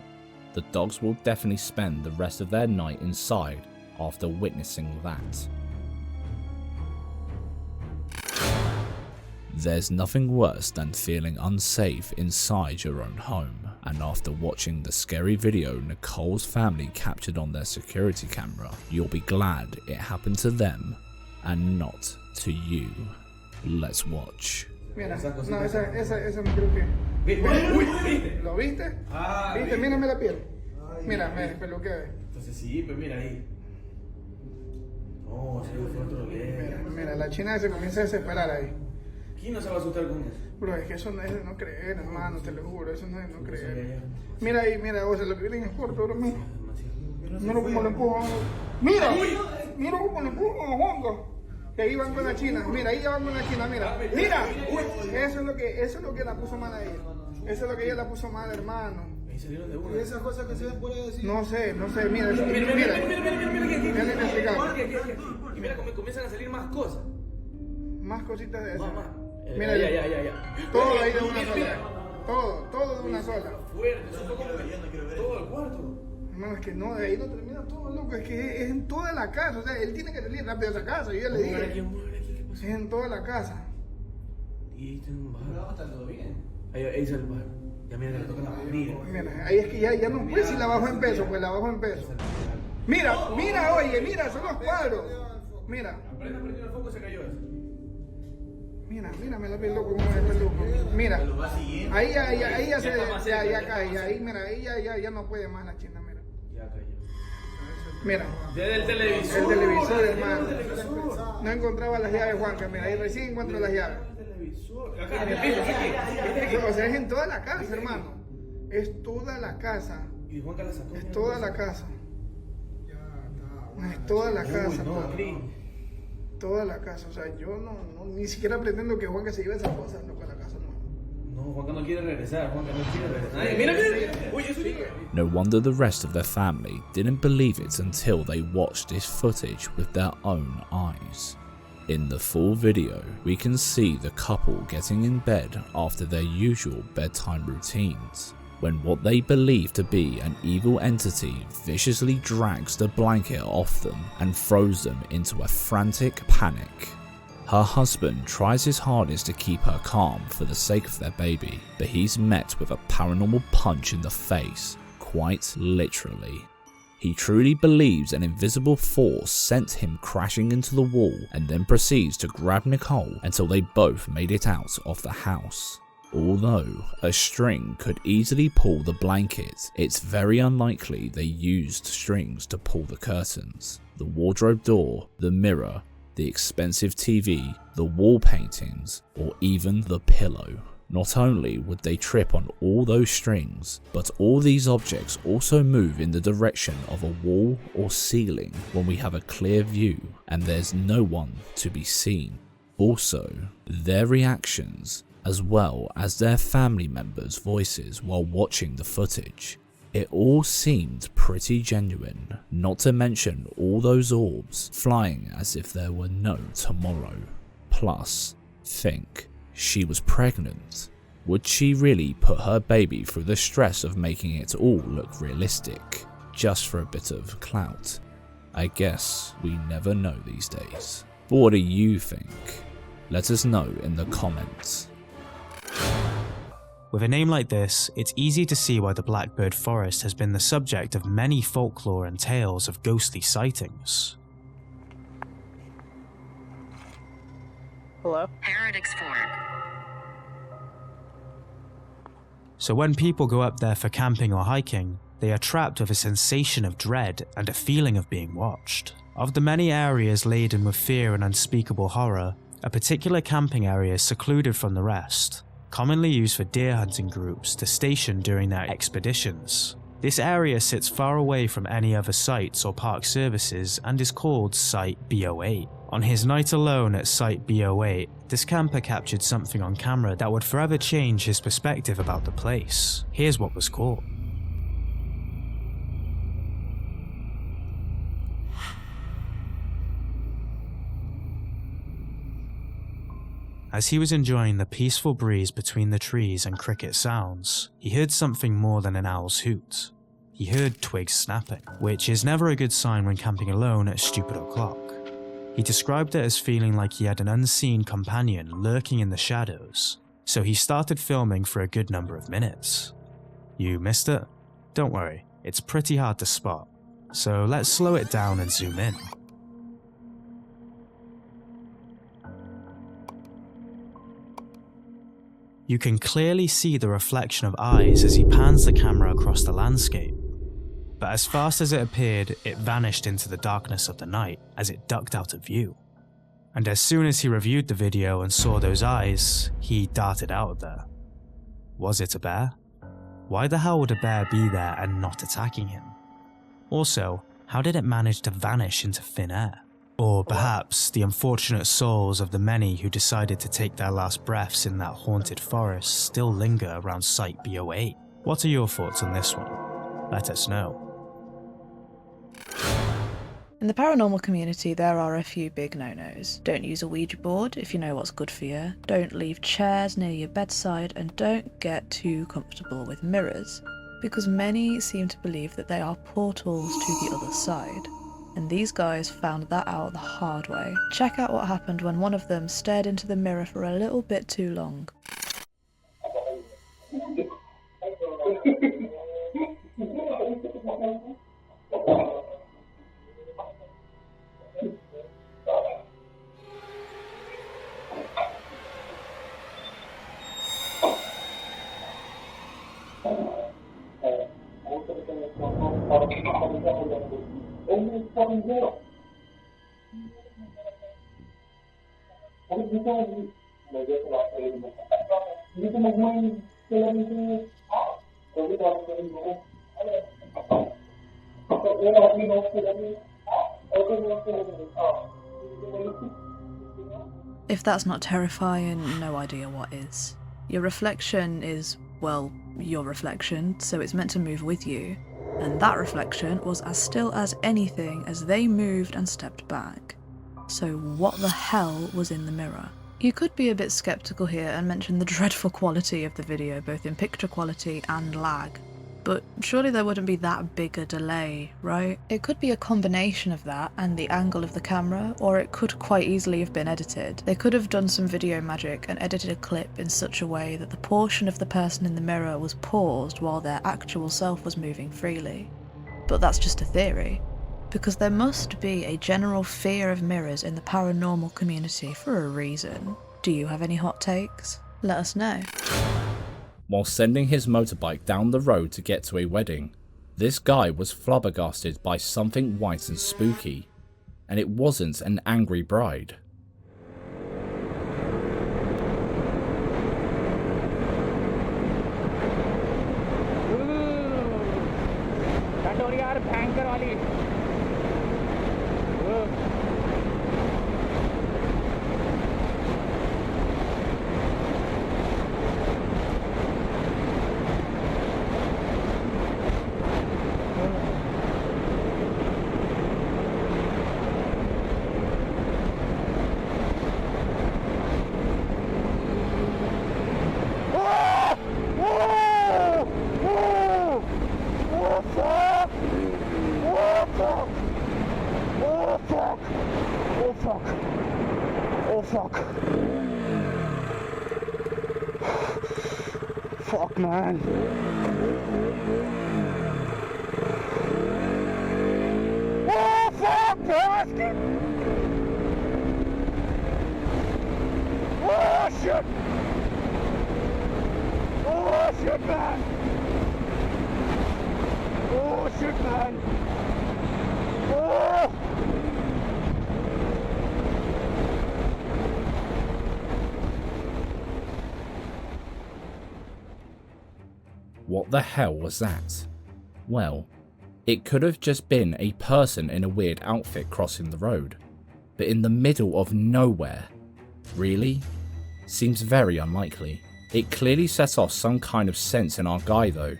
the dogs will definitely spend the rest of their night inside after witnessing that. There's nothing worse than feeling unsafe inside your own home, and after watching the scary video Nicole's family captured on their security camera, you'll be glad it happened to them and not to you. Let's watch. Mira, no, esa me creo que... Uy, ¿lo viste? ¿Viste? Mírame la piel. Mira, me peluquea. Entonces sí, pues mira ahí. No, se fue otro leer. Mira, la china se comienza a desesperar ahí. ¿Quién no se va a asustar con eso? Bro, es que eso no es no creer, hermano, te lo juro, eso no es no creer. Mira ahí, mira, o sea, lo que viene es corto, bro, mira. Mira cómo lo empujo. Mira, mira cómo lo empujo juntos. Que ahí van con la china, mira, ahí ya van con la china, mira. Mira, eso es lo que la puso mal a ella. Eso es lo que ella la puso mal, hermano. ¿Y esas cosas que se ven por ahí decir? No sé, mira. Mira, y mira cómo comienzan a salir más cosas. Más cositas de esas. Mira, ya. Todo ahí de una sola. Todo de una sola. Fuerte, todo el cuarto. No, es que no, de ahí no termina todo, loco. Es que es en toda la casa. O sea, él tiene que salir rápido de esa casa. Yo ya le dije. Es en toda la casa. Y ahí está un bar. No, está todo bien. Ahí es el bar. Ya mira que le toca la barriga. Mira, ahí es que ya no puede si la bajo en peso, pues la bajo en peso. Mira, oye, son los cuadros. Mira. Apenas prendió el foco se cayó eso. Mira, me la piel loco, como es loco. Mira, ahí ya cae, ahí, mira, ahí ya no puede más la china, mira. Ya cayó. Mira. Desde el televisor. El televisor, hermano. No encontraba las llaves, Juanca, mira, ahí recién encuentro las llaves. O sea, es en toda la casa, hermano. Es toda la casa. Y Juanca la sacó. Es toda la casa. Es toda la casa, toda la casa, o sea, yo no ni siquiera pretendo que Juanca se lleve esas cosas, loco, a la casa, no. No wonder the rest of their family didn't believe it until they watched this footage with their own eyes. In the full video, we can see the couple getting in bed after their usual bedtime routines, when what they believe to be an evil entity viciously drags the blanket off them and throws them into a frantic panic. Her husband tries his hardest to keep her calm for the sake of their baby, but he's met with a paranormal punch in the face, quite literally. He truly believes an invisible force sent him crashing into the wall and then proceeds to grab Nicole until they both made it out of the house. Although a string could easily pull the blanket, it's very unlikely they used strings to pull the curtains, the wardrobe door, the mirror, the expensive TV, the wall paintings, or even the pillow. Not only would they trip on all those strings, but all these objects also move in the direction of a wall or ceiling when we have a clear view and there's no one to be seen. Also, their reactions, as well as their family members' voices while watching the footage, it all seemed pretty genuine, not to mention all those orbs flying as if there were no tomorrow. Plus, think, she was pregnant. Would she really put her baby through the stress of making it all look realistic, just for a bit of clout? I guess we never know these days. But what do you think? Let us know in the comments. With a name like this, it's easy to see why the Blackbird Forest has been the subject of many folklore and tales of ghostly sightings. Hello? Paradox Fork. So when people go up there for camping or hiking, they are trapped with a sensation of dread and a feeling of being watched. Of the many areas laden with fear and unspeakable horror, a particular camping area is secluded from the rest, commonly used for deer hunting groups to station during their expeditions. This area sits far away from any other sites or park services and is called Site B08. On his night alone at Site B08, this camper captured something on camera that would forever change his perspective about the place. Here's what was caught. As he was enjoying the peaceful breeze between the trees and cricket sounds, he heard something more than an owl's hoot. He heard twigs snapping, which is never a good sign when camping alone at stupid o'clock. He described it as feeling like he had an unseen companion lurking in the shadows, so he started filming for a good number of minutes. You missed it? Don't worry, it's pretty hard to spot, so let's slow it down and zoom in. You can clearly see the reflection of eyes as he pans the camera across the landscape. But as fast as it appeared, it vanished into the darkness of the night as it ducked out of view. And as soon as he reviewed the video and saw those eyes, he darted out of there. Was it a bear? Why the hell would a bear be there and not attacking him? Also, how did it manage to vanish into thin air? Or perhaps the unfortunate souls of the many who decided to take their last breaths in that haunted forest still linger around Site B08. What are your thoughts on this one? Let us know. In the paranormal community, there are a few big no-nos. Don't use a Ouija board if you know what's good for you, don't leave chairs near your bedside, and don't get too comfortable with mirrors, because many seem to believe that they are portals to the other side. And these guys found that out the hard way. Check out what happened when one of them stared into the mirror for a little bit too long. If that's not terrifying, no idea what is. Your reflection is, well, your reflection, so it's meant to move with you. And that reflection was as still as anything as they moved and stepped back. So what the hell was in the mirror? You could be a bit skeptical here and mention the dreadful quality of the video, both in picture quality and lag. But surely there wouldn't be that big a delay, right? It could be a combination of that and the angle of the camera, or it could quite easily have been edited. They could have done some video magic and edited a clip in such a way that the portion of the person in the mirror was paused while their actual self was moving freely. But that's just a theory, because there must be a general fear of mirrors in the paranormal community for a reason. Do you have any hot takes? Let us know. While sending his motorbike down the road to get to a wedding, this guy was flabbergasted by something white and spooky, and it wasn't an angry bride. Fuck, man. Oh, fuck, bastard! Oh, shit! Oh, shit, man! Oh, shit, man! Oh! What the hell was that? Well, it could have just been a person in a weird outfit crossing the road, but in the middle of nowhere. Really? Seems very unlikely. It clearly set off some kind of sense in our guy though,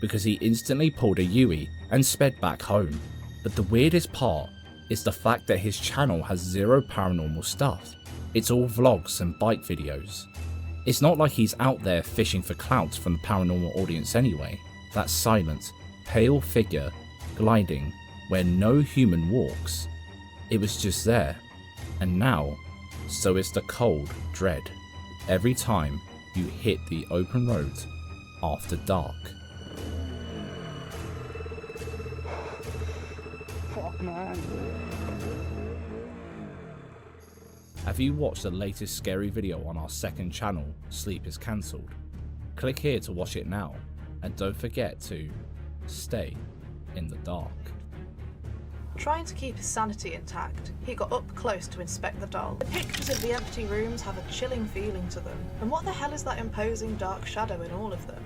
because he instantly pulled a Yui and sped back home. But the weirdest part is the fact that his channel has zero paranormal stuff. It's all vlogs and bike videos. It's not like he's out there fishing for clout from the paranormal audience anyway. That silent, pale figure gliding where no human walks. It was just there. And now, so is the cold dread every time you hit the open road after dark. Fuck, man. Have you watched the latest scary video on our second channel, Sleep is Cancelled? Click here to watch it now, and don't forget to stay in the dark. Trying to keep his sanity intact, he got up close to inspect the doll. The pictures of the empty rooms have a chilling feeling to them, and what the hell is that imposing dark shadow in all of them?